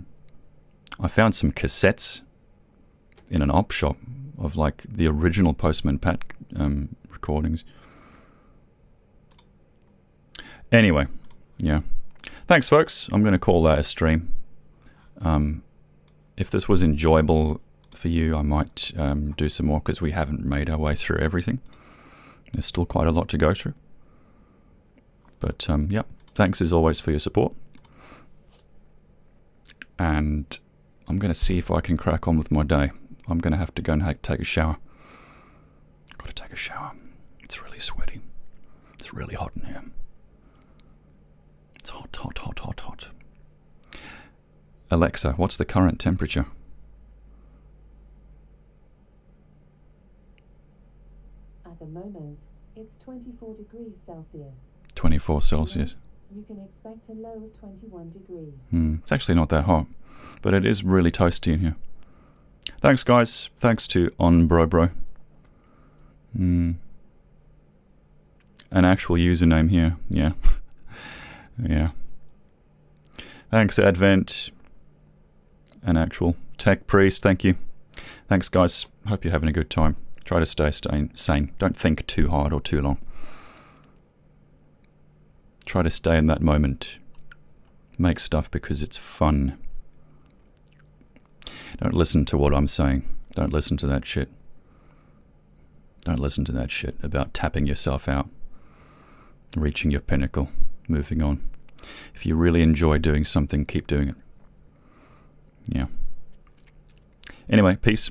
I found some cassettes in an op shop of like the original Postman Pat recordings. Anyway, yeah. Thanks, folks. I'm going to call that a stream. If this was enjoyable for you, I might do some more because we haven't made our way through everything. There's still quite a lot to go through. But, yeah, thanks as always for your support. And I'm going to see if I can crack on with my day. I'm going to have to go and take a shower. Got to take a shower. It's really sweaty. It's really hot in here. It's hot, hot, hot, hot, hot. Alexa, what's the current temperature? the moment, it's 24 degrees Celsius. 24 Celsius. You can expect a low of 21 degrees. It's actually not that hot, but it is really toasty in here. Thanks, guys. Thanks to OnBroBro. An actual username here. Yeah. Yeah. Thanks, Advent. An actual Tech Priest. Thank you. Thanks, guys. Hope you're having a good time. Try to stay sane. Don't think too hard or too long. Try to stay in that moment. Make stuff because it's fun. Don't listen to what I'm saying. Don't listen to that shit. Don't listen to that shit about tapping yourself out, reaching your pinnacle, moving on. If you really enjoy doing something, keep doing it. Yeah. Anyway, peace.